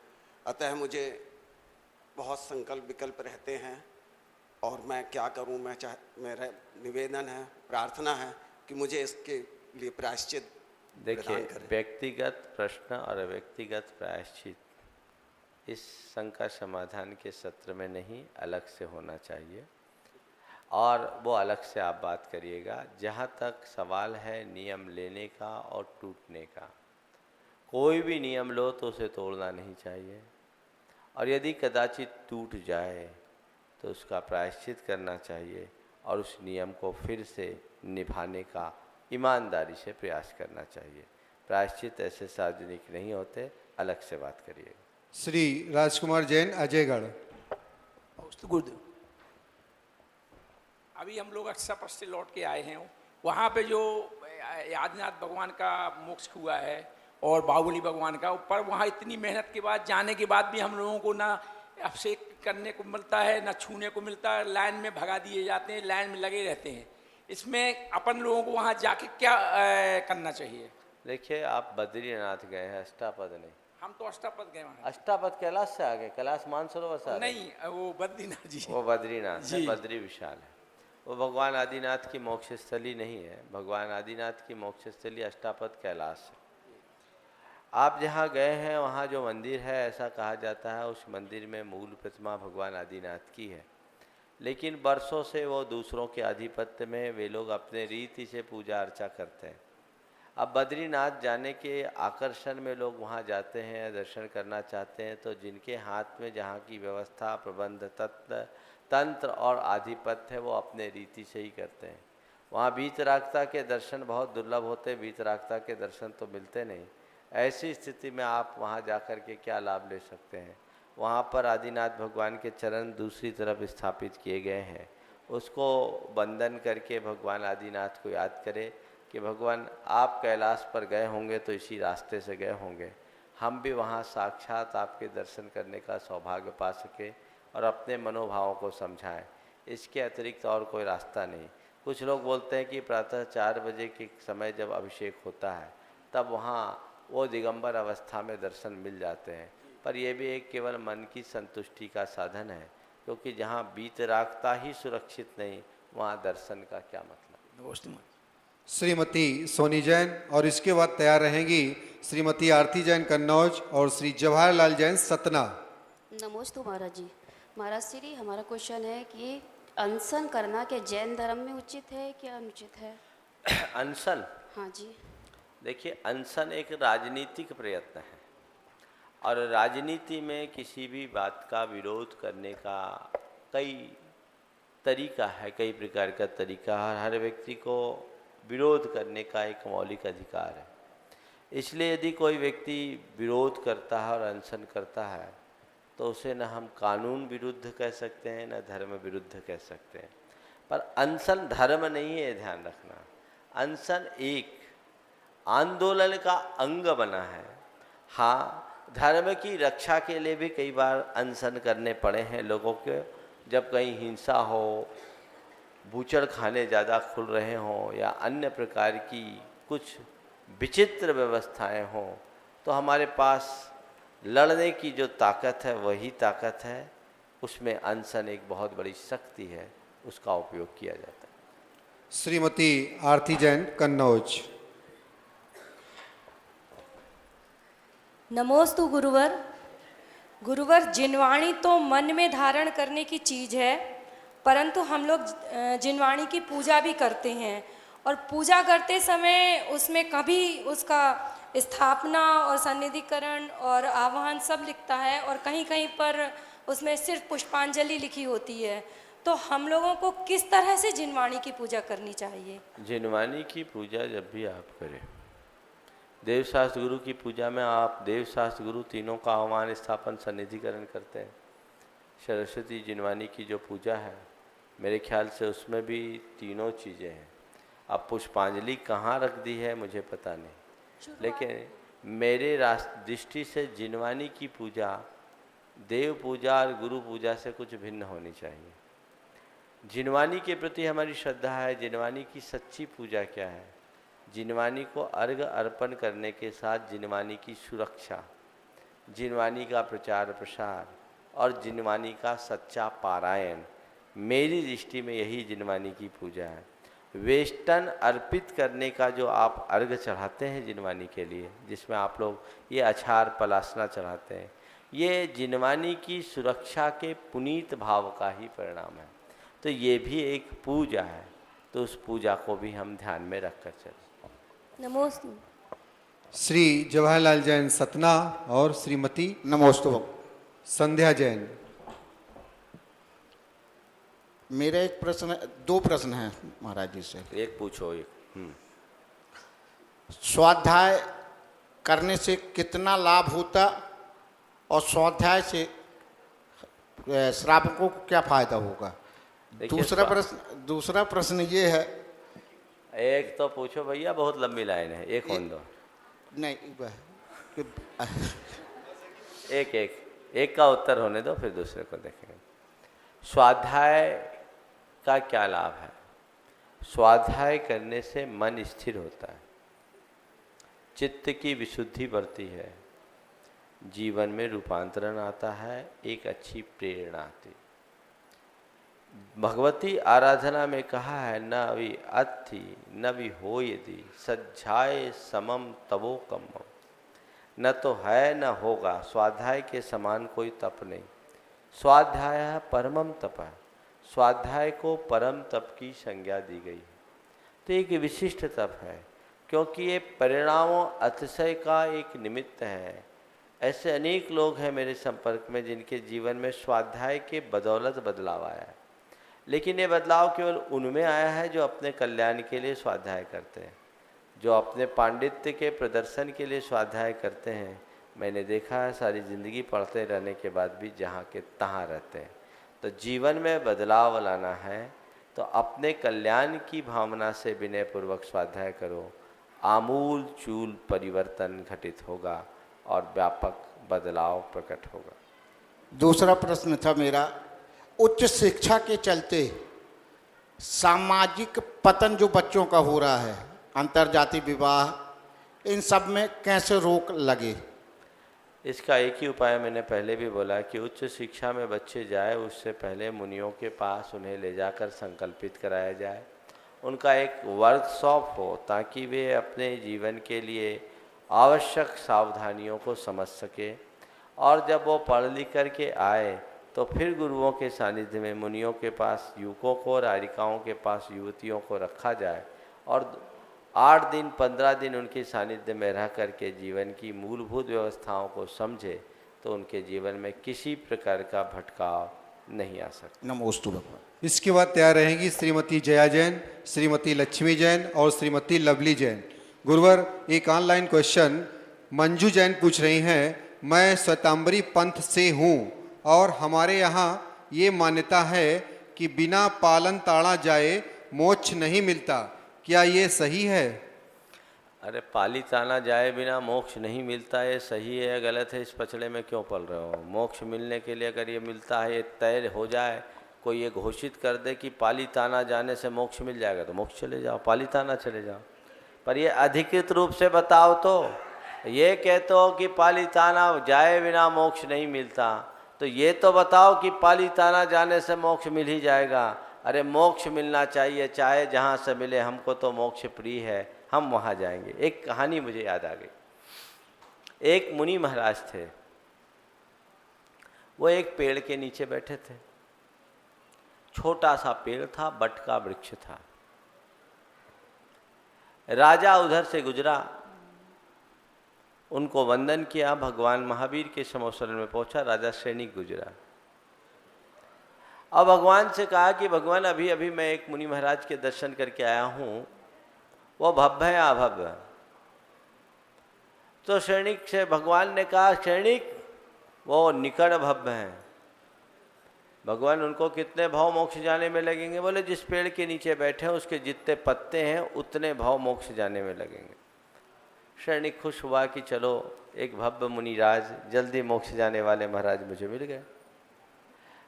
अतः मुझे बहुत संकल्प विकल्प रहते हैं और मैं क्या करूं? मेरा निवेदन है, प्रार्थना है कि मुझे इसके लिए प्रायश्चित देखिए, व्यक्तिगत प्रश्न और व्यक्तिगत प्रायश्चित इस शंका समाधान के सत्र में नहीं, अलग से होना चाहिए और वो अलग से आप बात करिएगा। जहाँ तक सवाल है नियम लेने का और टूटने का, कोई भी नियम लो तो उसे तोड़ना नहीं चाहिए, और यदि कदाचित टूट जाए तो उसका प्रायश्चित करना चाहिए और उस नियम को फिर से निभाने का ईमानदारी से प्रयास करना चाहिए। प्रायश्चित ऐसे सार्वजनिक नहीं होते, अलग से बात करिए। श्री राजकुमार जैन अजयगढ़। नमस्ते गुरुदेव। अभी हम लोग अक्षर से लौट के आए हैं, वहाँ पे जो आदिनाथ भगवान का मोक्ष हुआ है और बाहुबली भगवान का, पर वहाँ इतनी मेहनत के बाद जाने के बाद भी हम लोगों को ना अभिषेक करने को मिलता है, ना छूने को मिलता है, लाइन में भगा दिए जाते हैं, लाइन में लगे रहते हैं। इसमें अपन लोगों को वहाँ जाके क्या करना चाहिए? देखिए, आप बद्रीनाथ गए हैं, अष्टापद नहीं। हम तो अष्टापद गए वहाँ। अष्टापद कैलाश से आगे, कैलाश मानसरोवर से आगे? नहीं, वो बद्रीनाथ जी। वो बद्रीनाथ है, बद्री विशाल है। वो भगवान आदिनाथ की मोक्ष स्थली नहीं है। भगवान आदिनाथ की मोक्ष स्थली अष्टापद कैलाश है। आप जहाँ गए हैं वहाँ जो मंदिर है, ऐसा कहा जाता है उस मंदिर में मूल प्रतिमा भगवान आदिनाथ की है, लेकिन वर्षों से वो दूसरों के आधिपत्य में वे लोग अपने रीति से पूजा अर्चा करते हैं। अब बद्रीनाथ जाने के आकर्षण में लोग वहाँ जाते हैं, दर्शन करना चाहते हैं, तो जिनके हाथ में जहाँ की व्यवस्था, प्रबंध, तंत्र और आधिपत्य है, वो अपने रीति से ही करते हैं। वहाँ वीतरागता के दर्शन बहुत दुर्लभ होते हैं, वीतरागता के दर्शन तो मिलते नहीं। ऐसी स्थिति में आप वहाँ जाकर के क्या लाभ ले सकते हैं? वहाँ पर आदिनाथ भगवान के चरण दूसरी तरफ स्थापित किए गए हैं, उसको वंदन करके भगवान आदिनाथ को याद करें कि भगवान आप कैलाश पर गए होंगे तो इसी रास्ते से गए होंगे, हम भी वहाँ साक्षात आपके दर्शन करने का सौभाग्य पा सके और अपने मनोभावों को समझाएं। इसके अतिरिक्त और कोई रास्ता नहीं। कुछ लोग बोलते हैं कि प्रातः 4 बजे के समय जब अभिषेक होता है तब वहाँ वो दिगंबर अवस्था में दर्शन मिल जाते हैं, पर यह भी एक केवल मन की संतुष्टि का साधन है, क्योंकि जहाँ वीतरागता ही सुरक्षित नहीं, वहाँ दर्शन का क्या मतलब। श्रीमती सोनी जैन और इसके बाद तैयार रहेंगी श्रीमती आरती जैन कन्नौज और श्री जवाहरलाल जैन सतना। नमोस्तु महाराज जी। महाराज श्री, हमारा क्वेश्चन है कि अनशन करना के जैन धर्म में उचित है क्या अनुचित है? अनशन? हाँ जी। देखिए, अनशन एक राजनीतिक प्रयत्न है और राजनीति में किसी भी बात का विरोध करने का कई तरीका है, कई प्रकार का तरीका है। हर व्यक्ति को विरोध करने का एक मौलिक अधिकार है। इसलिए यदि कोई व्यक्ति विरोध करता है और अनशन करता है तो उसे न हम कानून विरुद्ध कह सकते हैं, न धर्म विरुद्ध कह सकते हैं। पर अनशन धर्म नहीं है, ध्यान रखना। अनशन एक आंदोलन का अंग बना है। हाँ, धर्म की रक्षा के लिए भी कई बार अनशन करने पड़े हैं लोगों के, जब कहीं हिंसा हो, बूचड़ खाने ज़्यादा खुल रहे हों या अन्य प्रकार की कुछ विचित्र व्यवस्थाएं हों, तो हमारे पास लड़ने की जो ताकत है वही ताकत है। उसमें अनशन एक बहुत बड़ी शक्ति है, उसका उपयोग किया जाता है। श्रीमती आरती जैन कन्नौज। नमोस्तु गुरुवर। गुरुवर, जिनवाणी तो मन में धारण करने की चीज़ है, परंतु हम लोग जिनवाणी की पूजा भी करते हैं और पूजा करते समय उसमें कभी उसका स्थापना और सन्निधिकरण और आवाहन सब लिखता है और कहीं कहीं पर उसमें सिर्फ पुष्पांजलि लिखी होती है। तो हम लोगों को किस तरह से जिनवाणी की पूजा करनी चाहिए? जिनवाणी की पूजा जब भी आप करें, देवशास्त्र गुरु की पूजा में आप देवशास्त्र गुरु तीनों का आह्वान, स्थापन, सन्निधिकरण करते हैं। सरस्वती जिनवाणी की जो पूजा है, मेरे ख्याल से उसमें भी तीनों चीज़ें हैं। अब पुष्पांजलि कहाँ रख दी है मुझे पता नहीं, लेकिन मेरे दृष्टि से जिनवाणी की पूजा देव पूजा और गुरु पूजा से कुछ भिन्न होनी चाहिए। जिनवाणी के प्रति हमारी श्रद्धा है। जिनवाणी की सच्ची पूजा क्या है? जिनवाणी को अर्घ अर्पण करने के साथ जिनवाणी की सुरक्षा, जिनवाणी का प्रचार प्रसार और जिनवाणी का सच्चा पारायण, मेरी दृष्टि में यही जिनवाणी की पूजा है। वेष्टन अर्पित करने का जो आप अर्घ चढ़ाते हैं जिनवाणी के लिए, जिसमें आप लोग ये अछार पलासना चढ़ाते हैं, ये जिनवाणी की सुरक्षा के पुनीत भाव का ही परिणाम है। तो ये भी एक पूजा है, तो उस पूजा को भी हम ध्यान में रखकर चलें। नमोस्तु। श्री जवाहरलाल जैन सतना और श्रीमती नमोस्तु संध्या जैन। मेरा एक प्रश्न, 2 प्रश्न हैं महाराज जी से। एक पूछो। स्वाध्याय करने से कितना लाभ होता और स्वाध्याय से श्रावकों को क्या फायदा होगा? दूसरा प्रश्न ये है। एक तो पूछो भैया, बहुत लंबी लाइन है, एक होने दो। नहीं, एक का उत्तर होने दो, फिर दूसरे को देखेंगे। स्वाध्याय का क्या लाभ है? स्वाध्याय करने से मन स्थिर होता है, चित्त की विशुद्धि बढ़ती है, जीवन में रूपांतरण आता है, एक अच्छी प्रेरणा आती। भगवती आराधना में कहा है, न वि अति न वि हो यदि सज्जाए समम तवो कमम। न तो है न होगा, स्वाध्याय के समान कोई तप नहीं। स्वाध्याय परमम तप है, स्वाध्याय को परम तप की संज्ञा दी गई है। तो एक विशिष्ट तप है, क्योंकि ये परिणामों अतिशय का एक निमित्त है। ऐसे अनेक लोग हैं मेरे संपर्क में जिनके जीवन में स्वाध्याय के बदौलत बदलाव आया है, लेकिन ये बदलाव केवल उनमें आया है जो अपने कल्याण के लिए स्वाध्याय करते हैं, जो अपने पांडित्य के प्रदर्शन के लिए स्वाध्याय करते हैं। मैंने देखा है सारी ज़िंदगी पढ़ते रहने के बाद भी जहाँ के तहाँ रहते हैं। तो जीवन में बदलाव लाना है तो अपने कल्याण की भावना से विनयपूर्वक स्वाध्याय करो, आमूल चूल परिवर्तन घटित होगा और व्यापक बदलाव प्रकट होगा। दूसरा प्रश्न था मेरा, उच्च शिक्षा के चलते सामाजिक पतन जो बच्चों का हो रहा है, अंतरजाति विवाह, इन सब में कैसे रोक लगे? इसका एक ही उपाय मैंने पहले भी बोला कि उच्च शिक्षा में बच्चे जाए उससे पहले मुनियों के पास उन्हें ले जाकर संकल्पित कराया जाए, उनका एक वर्कशॉप हो ताकि वे अपने जीवन के लिए आवश्यक सावधानियों को समझ सके, और जब वो पढ़ लिख कर के आए तो फिर गुरुओं के सानिध्य में मुनियों के पास युवकों को और आरिकाओं के पास युवतियों को रखा जाए और 8 दिन 15 दिन उनके सानिध्य में रह करके जीवन की मूलभूत व्यवस्थाओं को समझे तो उनके जीवन में किसी प्रकार का भटकाव नहीं आ सकता। नमोस्तु भगवान। इसके बाद तैयार रहेंगी श्रीमती जया जैन, श्रीमती लक्ष्मी जैन और श्रीमती लवली जैन। गुरुवर, एक ऑनलाइन क्वेश्चन मंजू जैन पूछ रही हैं, मैं श्वेतांबरी पंथ से हूँ और हमारे यहाँ ये मान्यता है कि बिना पालन ताड़ा जाए मोक्ष नहीं मिलता, क्या ये सही है? अरे पाली ताना जाए बिना मोक्ष नहीं मिलता, ये सही है या गलत है, इस पचड़े में क्यों पल रहे हो? मोक्ष मिलने के लिए अगर ये मिलता है, ये तय हो जाए, कोई ये घोषित कर दे कि पाली ताना जाने से मोक्ष मिल जाएगा तो मोक्ष चले जाओ, पाली ताना चले जाओ। पर ये अधिकृत रूप से बताओ तो, ये कहते हो कि पाली ताना जाए बिना मोक्ष नहीं मिलता, तो ये तो बताओ कि पाली ताना जाने से मोक्ष मिल ही जाएगा। अरे मोक्ष मिलना चाहिए, चाहे जहाँ से मिले, हमको तो मोक्ष प्रिय है, हम वहाँ जाएंगे। एक कहानी मुझे याद आ गई। एक मुनि महाराज थे, वो एक पेड़ के नीचे बैठे थे, छोटा सा पेड़ था, बट का वृक्ष था। राजा उधर से गुजरा, उनको वंदन किया, भगवान महावीर के समोसरण में पहुंचा, राजा सैनिक गुजरा। अब भगवान से कहा कि भगवान अभी अभी मैं एक मुनि महाराज के दर्शन करके आया हूँ, वो भव्य है अभव्य? तो सैनिक से भगवान ने कहा, सैनिक वो निकट भव्य हैं। भगवान उनको कितने भाव मोक्ष जाने में लगेंगे? बोले जिस पेड़ के नीचे बैठे हैं उसके जितने पत्ते हैं उतने भाव मोक्ष जाने में लगेंगे। सैनिक खुश हुआ कि चलो एक भव्य मुनिराज, जल्दी मोक्ष जाने वाले महाराज मुझे मिल गए।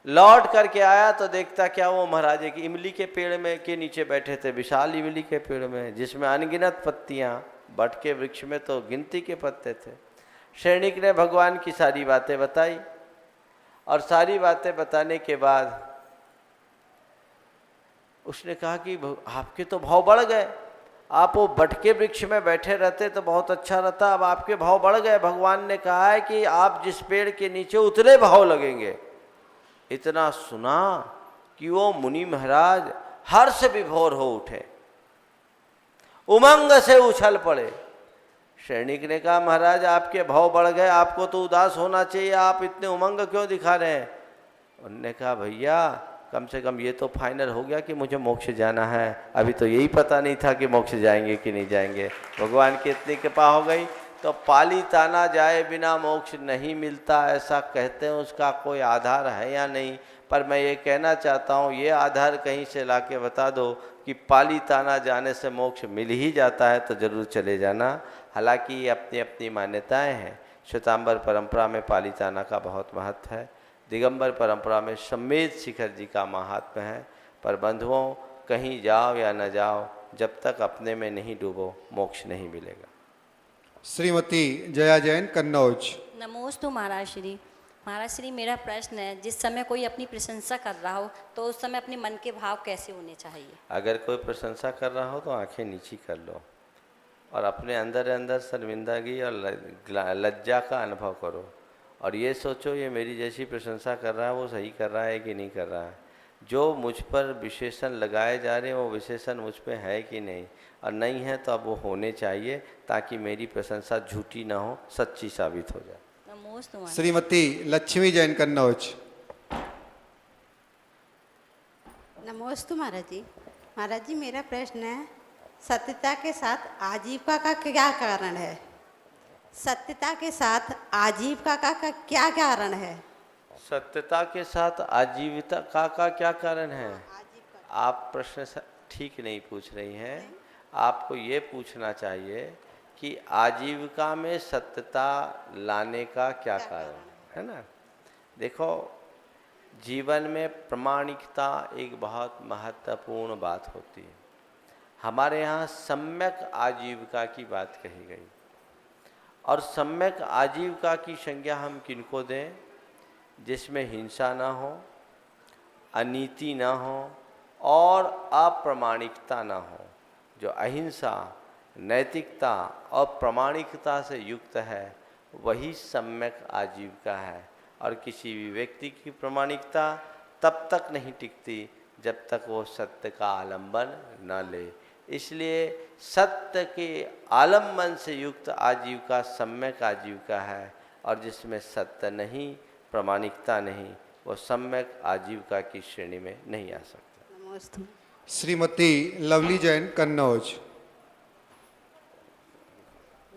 लौट करके आया तो देखता क्या, वो महाराज एक इमली के पेड़ में के नीचे बैठे थे, विशाल इमली के पेड़ में जिसमें अनगिनत पत्तियां, बट के वृक्ष में तो गिनती के पत्ते थे। सैनिक ने भगवान की सारी बातें बताई और सारी बातें बताने के बाद उसने कहा कि आपके तो भाव बढ़ गए, आप वो बट के वृक्ष में बैठे रहते तो बहुत अच्छा रहता, अब आपके भाव बढ़ गए। भगवान ने कहा है कि आप जिस पेड़ के नीचे उतने भाव लगेंगे। इतना सुना कि वो मुनि महाराज हर्ष विभोर हो उठे, उमंग से उछल पड़े। सैनिक ने कहा, महाराज आपके भाव बढ़ गए, आपको तो उदास होना चाहिए, आप इतने उमंग क्यों दिखा रहे हैं? उन्होंने कहा, भैया कम से कम ये तो फाइनल हो गया कि मुझे मोक्ष जाना है, अभी तो यही पता नहीं था कि मोक्ष जाएंगे कि नहीं जाएंगे। भगवान की इतनी कृपा हो गई तो पाली ताना जाए बिना मोक्ष नहीं मिलता ऐसा कहते हैं, उसका कोई आधार है या नहीं? पर मैं ये कहना चाहता हूँ, ये आधार कहीं से लाके बता दो कि पाली ताना जाने से मोक्ष मिल ही जाता है तो ज़रूर चले जाना। हालांकि ये अपनी अपनी मान्यताएं हैं। श्वेतांबर परंपरा में पाली ताना का बहुत महत्व है, दिगंबर परंपरा में सम्मेद शिखर जी का महात्म्य है। पर बंधुओं, कहीं जाओ या न जाओ, जब तक अपने में नहीं डूबो मोक्ष नहीं मिलेगा। श्रीमती जया जैन, कन्नौज। नमोस्तु महाराज श्री। महाराज श्री, मेरा प्रश्न है, जिस समय कोई अपनी प्रशंसा कर रहा हो तो उस समय अपने मन के भाव कैसे होने चाहिए? अगर कोई प्रशंसा कर रहा हो तो आंखें नीची कर लो और अपने अंदर अंदर शर्मिंदगी और लज्जा का अनुभव करो और ये सोचो ये मेरी जैसी प्रशंसा कर रहा है वो सही कर रहा है कि नहीं कर रहा है। जो मुझ पर विशेषण लगाए जा रहे हैं वो विशेषण मुझ पे है कि नहीं, और नहीं है तो अब वो होने चाहिए ताकि मेरी प्रशंसा झूठी ना हो, सच्ची साबित हो जाए। श्रीमती लक्ष्मी जैन, कन्नौज। नमोस्तु महाराज जी। महाराज जी, मेरा प्रश्न है, सत्यता के साथ आजीविका का क्या कारण है? सत्यता के साथ आजीविका का क्या कारण है? सत्यता के साथ आजीविका का क्या कारण है? आप प्रश्न ठीक नहीं पूछ रही हैं। आपको ये पूछना चाहिए कि आजीविका में सत्यता लाने का क्या कारण है ना। देखो, जीवन में प्रामाणिकता एक बहुत महत्वपूर्ण बात होती है। हमारे यहाँ सम्यक आजीविका की बात कही गई और सम्यक आजीविका की संज्ञा हम किनको दें? जिसमें हिंसा ना हो, अनीति ना हो और अप्रामाणिकता ना हो। जो अहिंसा, नैतिकता और प्रामाणिकता से युक्त है वही सम्यक आजीविका है। और किसी भी व्यक्ति की प्रामाणिकता तब तक नहीं टिकती जब तक वो सत्य का आलंबन न ले। इसलिए सत्य के आलंबन से युक्त आजीविका सम्यक आजीविका है और जिसमें सत्य नहीं, प्रामाणिकता नहीं, वो सम्यक आजीविका की श्रेणी में नहीं आ सकता। श्रीमती लवली जैन, कन्नौज।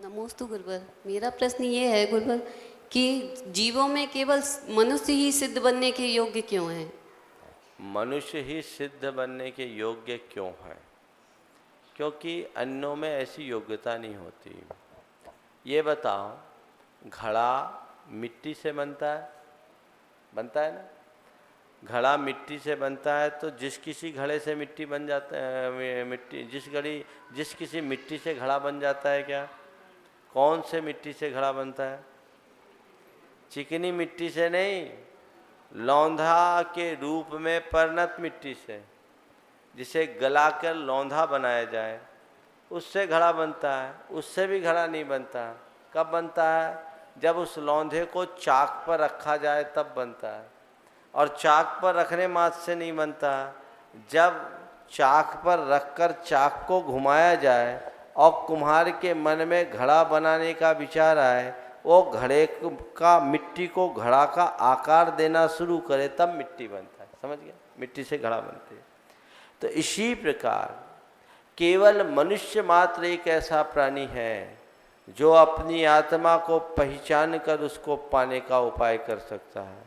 नमोस्तु गुरुवर। मेरा प्रश्न ये है गुरुवर कि जीवों में केवल मनुष्य ही सिद्ध बनने के योग्य क्यों हैं? मनुष्य ही सिद्ध बनने के योग्य क्यों हैं? क्योंकि अन्यों में ऐसी योग्यता नहीं होती। ये बताओ, घड़ा मिट्टी से बनता है ना? घड़ा मिट्टी से बनता है तो जिस किसी घड़े से मिट्टी बन जाता है, जिस किसी मिट्टी से घड़ा बन जाता है क्या? कौन से मिट्टी से घड़ा बनता है? चिकनी मिट्टी से नहीं, लौंधा के रूप में परिणत मिट्टी से, जिसे गलाकर लौंधा बनाया जाए उससे घड़ा बनता है। उससे भी घड़ा नहीं बनता। कब बनता है? जब उस लौंधे को चाक पर रखा जाए तब बनता है। और चाक पर रखने मात्र से नहीं बनता। जब चाक पर रखकर चाक को घुमाया जाए और कुम्हार के मन में घड़ा बनाने का विचार आए, वो घड़े का मिट्टी को घड़ा का आकार देना शुरू करे तब मिट्टी बनता है। समझ गया? मिट्टी से घड़ा बनते हैं। तो इसी प्रकार केवल मनुष्य मात्र एक ऐसा प्राणी है जो अपनी आत्मा को पहचान कर उसको पाने का उपाय कर सकता है।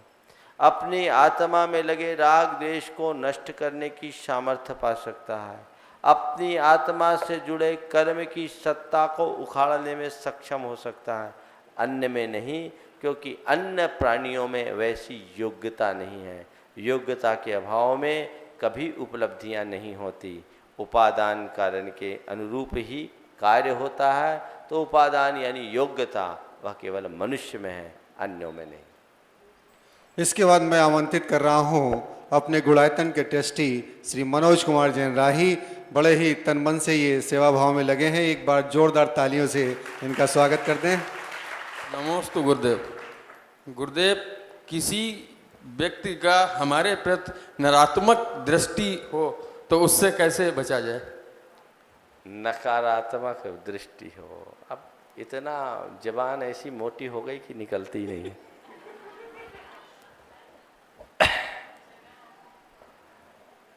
अपनी आत्मा में लगे राग द्वेष को नष्ट करने की सामर्थ्य पा सकता है। अपनी आत्मा से जुड़े कर्म की सत्ता को उखाड़ने में सक्षम हो सकता है। अन्य में नहीं, क्योंकि अन्य प्राणियों में वैसी योग्यता नहीं है। योग्यता के अभाव में कभी उपलब्धियां नहीं होती। उपादान कारण के अनुरूप ही कार्य होता है। तो उपादान यानी योग्यता वह केवल मनुष्य में है, अन्यों में नहीं। इसके बाद मैं आमंत्रित कर रहा हूं अपने गुणायतन के ट्रस्टी श्री मनोज कुमार जैन राही। बड़े ही तन मन से ये सेवा भाव में लगे हैं। एक बार जोरदार तालियों से इनका स्वागत करते हैं। नमोस्तु गुरुदेव। गुरुदेव, किसी व्यक्ति का हमारे प्रति नकारात्मक दृष्टि हो तो उससे कैसे बचा जाए? नकारात्मक दृष्टि हो, अब इतना जबान ऐसी मोटी हो गई कि निकलती ही नहीं है।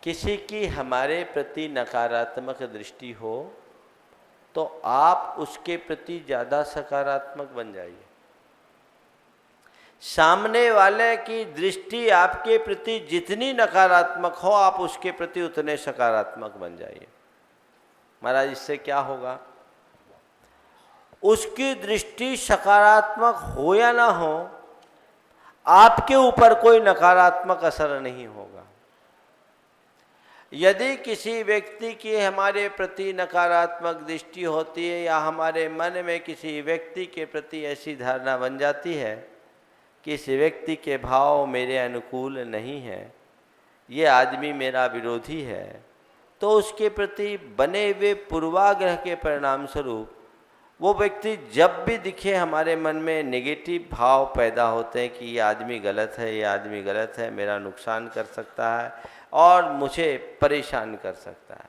किसी की हमारे प्रति नकारात्मक दृष्टि हो तो आप उसके प्रति ज़्यादा सकारात्मक बन जाइए। सामने वाले की दृष्टि आपके प्रति जितनी नकारात्मक हो, आप उसके प्रति उतने सकारात्मक बन जाइए। महाराज, इससे क्या होगा? उसकी दृष्टि सकारात्मक हो या ना हो, आपके ऊपर कोई नकारात्मक असर नहीं होगा। यदि किसी व्यक्ति की हमारे प्रति नकारात्मक दृष्टि होती है या हमारे मन में किसी व्यक्ति के प्रति ऐसी धारणा बन जाती है कि इस व्यक्ति के भाव मेरे अनुकूल नहीं है, ये आदमी मेरा विरोधी है, तो उसके प्रति बने हुए पूर्वाग्रह के परिणाम स्वरूप वो व्यक्ति जब भी दिखे हमारे मन में नेगेटिव भाव पैदा होते हैं कि ये आदमी गलत है, ये आदमी गलत है, मेरा नुकसान कर सकता है और मुझे परेशान कर सकता है।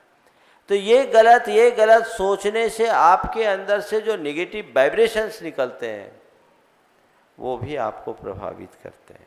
तो ये गलत सोचने से आपके अंदर से जो नेगेटिव वाइब्रेशंस निकलते हैं वो भी आपको प्रभावित करते हैं।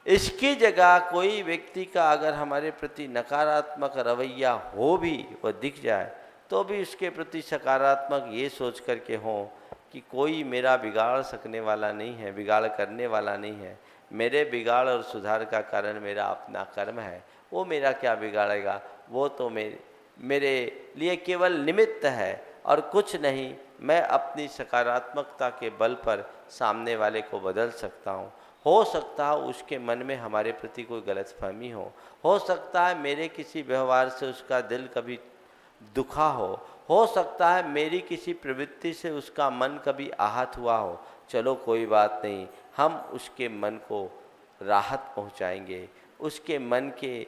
इसकी जगह कोई व्यक्ति का अगर हमारे प्रति नकारात्मक रवैया हो भी, वह दिख जाए, तो भी उसके प्रति सकारात्मक ये सोच करके हो कि कोई मेरा बिगाड़ सकने वाला नहीं है, बिगाड़ करने वाला नहीं है, मेरे बिगाड़ और सुधार का कारण मेरा अपना कर्म है, वो मेरा क्या बिगाड़ेगा, वो तो मेरे लिए केवल निमित्त है और कुछ नहीं। मैं अपनी सकारात्मकता के बल पर सामने वाले को बदल सकता हूँ। हो सकता है उसके मन में हमारे प्रति कोई गलतफहमी हो सकता है मेरे किसी व्यवहार से उसका दिल कभी दुखा हो सकता है मेरी किसी प्रवृत्ति से उसका मन कभी आहत हुआ हो। चलो कोई बात नहीं, हम उसके मन को राहत पहुंचाएंगे, उसके मन के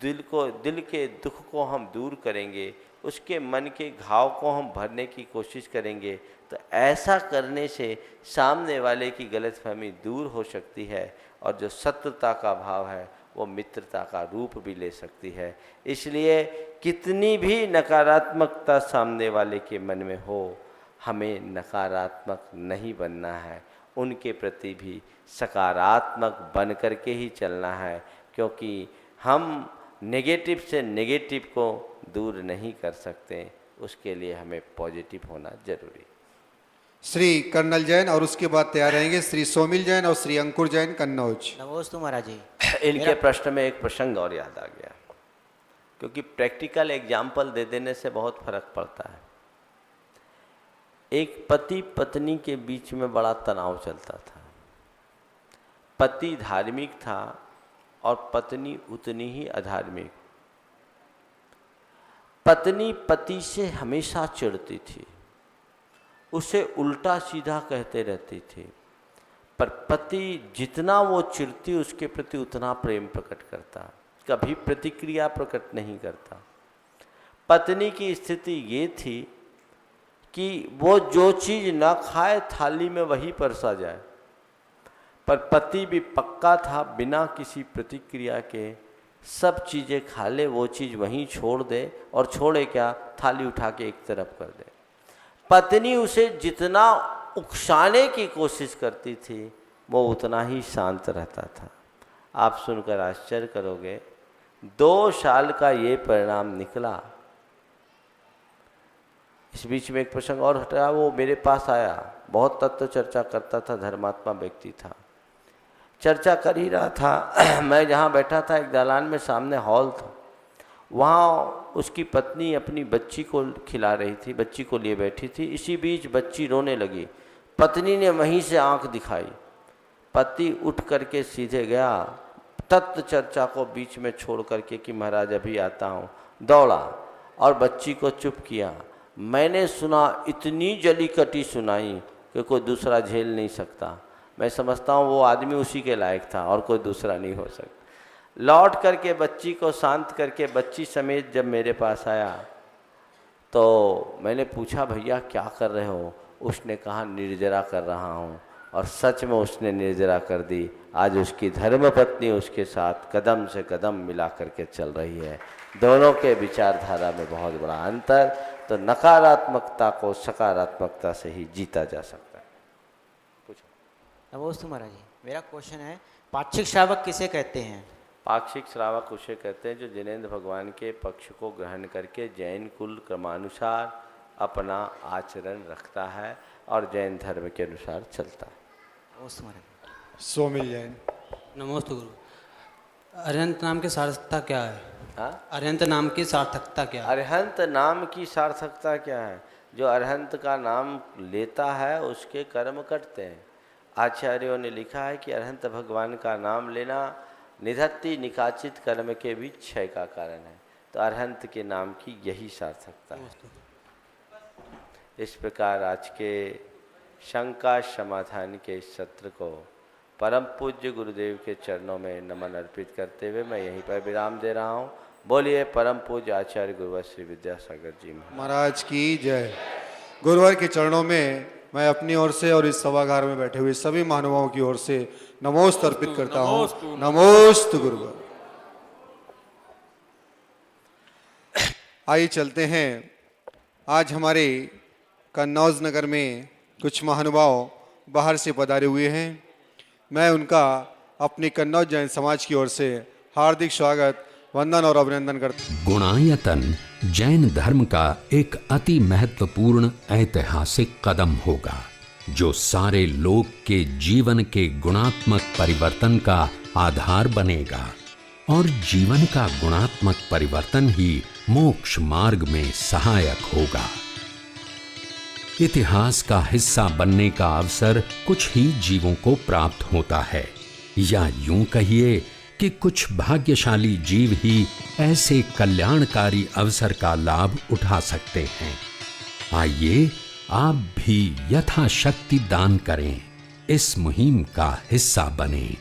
दिल के दुख को हम दूर करेंगे, उसके मन के घाव को हम भरने की कोशिश करेंगे। तो ऐसा करने से सामने वाले की गलतफहमी दूर हो सकती है और जो शत्रुता का भाव है वो मित्रता का रूप भी ले सकती है। इसलिए कितनी भी नकारात्मकता सामने वाले के मन में हो, हमें नकारात्मक नहीं बनना है, उनके प्रति भी सकारात्मक बन करके ही चलना है, क्योंकि हम नेगेटिव से नेगेटिव को दूर नहीं कर सकते, उसके लिए हमें पॉजिटिव होना जरूरी। श्री कर्नल जैन और उसके बाद तैयार रहेंगे श्री सोमिल जैन और श्री अंकुर जैन कन्नौज। नमोस्तु महाराज जी। इनके प्रश्न में एक प्रसंग और याद आ गया, क्योंकि प्रैक्टिकल एग्जाम्पल दे देने से बहुत फर्क पड़ता है। एक पति पत्नी के बीच में बड़ा तनाव चलता था। पति धार्मिक था और पत्नी उतनी ही अधार्मिक। पत्नी पति से हमेशा चिढ़ती थी, उसे उल्टा सीधा कहते रहती थी, पर पति जितना वो चिढ़ती उसके प्रति उतना प्रेम प्रकट करता, कभी प्रतिक्रिया प्रकट नहीं करता। पत्नी की स्थिति ये थी कि वो जो चीज़ न खाए थाली में वही परसा जाए, पर पति भी पक्का था, बिना किसी प्रतिक्रिया के सब चीज़ें खा ले, वो चीज़ वहीं छोड़ दे, और छोड़े क्या, थाली उठा के एक तरफ कर दे। पत्नी उसे जितना उकसाने की कोशिश करती थी वो उतना ही शांत रहता था। आप सुनकर आश्चर्य करोगे, 2 साल का ये परिणाम निकला। इस बीच में एक प्रसंग और हटा, वो मेरे पास आया, बहुत तत्व चर्चा करता था, धर्मात्मा व्यक्ति था, चर्चा कर ही रहा था। मैं जहाँ बैठा था एक दालान में सामने हॉल था, वहाँ उसकी पत्नी अपनी बच्ची को खिला रही थी, बच्ची को लिए बैठी थी। इसी बीच बच्ची रोने लगी, पत्नी ने वहीं से आंख दिखाई, पति उठ करके सीधे गया, तत्व चर्चा को बीच में छोड़ करके कि महाराज अभी आता हूँ, दौड़ा और बच्ची को चुप किया। मैंने सुना, इतनी जली कटी सुनाई कि कोई दूसरा झेल नहीं सकता। मैं समझता हूँ वो आदमी उसी के लायक था और कोई दूसरा नहीं हो सकता। लौट करके बच्ची को शांत करके बच्ची समेत जब मेरे पास आया तो मैंने पूछा, भैया क्या कर रहे हो? उसने कहा, निर्जरा कर रहा हूँ। और सच में उसने निर्जरा कर दी। आज उसकी धर्मपत्नी उसके साथ कदम से कदम मिला करके चल रही है। दोनों के विचारधारा में बहुत बड़ा अंतर। तो नकारात्मकता को सकारात्मकता से ही जीता जा सकता है। पूछो। नमोस्तु महाराज जी, मेरा क्वेश्चन है, पाक्षिक श्रावक किसे कहते हैं? पाक्षिक श्रावक उसे कहते हैं जो जिनेंद्र भगवान के पक्ष को ग्रहण करके जैन कुल क्रमानुसार अपना आचरण रखता है और जैन धर्म के अनुसार चलता है। नमोस्तु महाराज। सौमिल जैन। नमोस्तु गुरु। अरिहंत नाम की सार्थकता क्या है? हाँ? अरिहंत नाम की सार्थकता क्या है? अरिहंत नाम की सार्थकता क्या है? जो अरिहंत का नाम लेता है उसके कर्म कटते हैं। आचार्यों ने लिखा है कि अरिहंत भगवान का नाम लेना निधत्ति निकाचित कर्म के भी क्षय का कारण है। तो अरिहंत के नाम की यही सार्थकता है। इस प्रकार आज के शंका समाधान के इस सत्र को परम पूज्य गुरुदेव के चरणों में नमन अर्पित करते हुए मैं यहीं पर विराम दे रहा हूँ। बोलिए परम पूज्य आचार्य गुरुवर श्री विद्यासागर जी महाराज की जय। गुरुवर के चरणों में मैं अपनी ओर से और इस सभागार में बैठे हुए सभी महानुभावों की ओर से नमोस्त अर्पित करता हूँ। नमोस्त गुरुवर। आइए चलते हैं। आज हमारे कन्नौज नगर में कुछ महानुभाव बाहर से पधारे हुए हैं। मैं उनका अपनी कन्नौज जैन समाज की ओर से हार्दिक स्वागत, वंदन और अभिनंदन करता हूं। गुणायतन जैन धर्म का एक अति महत्वपूर्ण ऐतिहासिक कदम होगा, जो सारे लोक के जीवन के गुणात्मक परिवर्तन का आधार बनेगा और जीवन का गुणात्मक परिवर्तन ही मोक्ष मार्ग में सहायक होगा। इतिहास का हिस्सा बनने का अवसर कुछ ही जीवों को प्राप्त होता है, या यूं कहिए कि कुछ भाग्यशाली जीव ही ऐसे कल्याणकारी अवसर का लाभ उठा सकते हैं। आइए आप भी यथाशक्ति दान करें, इस मुहिम का हिस्सा बनें।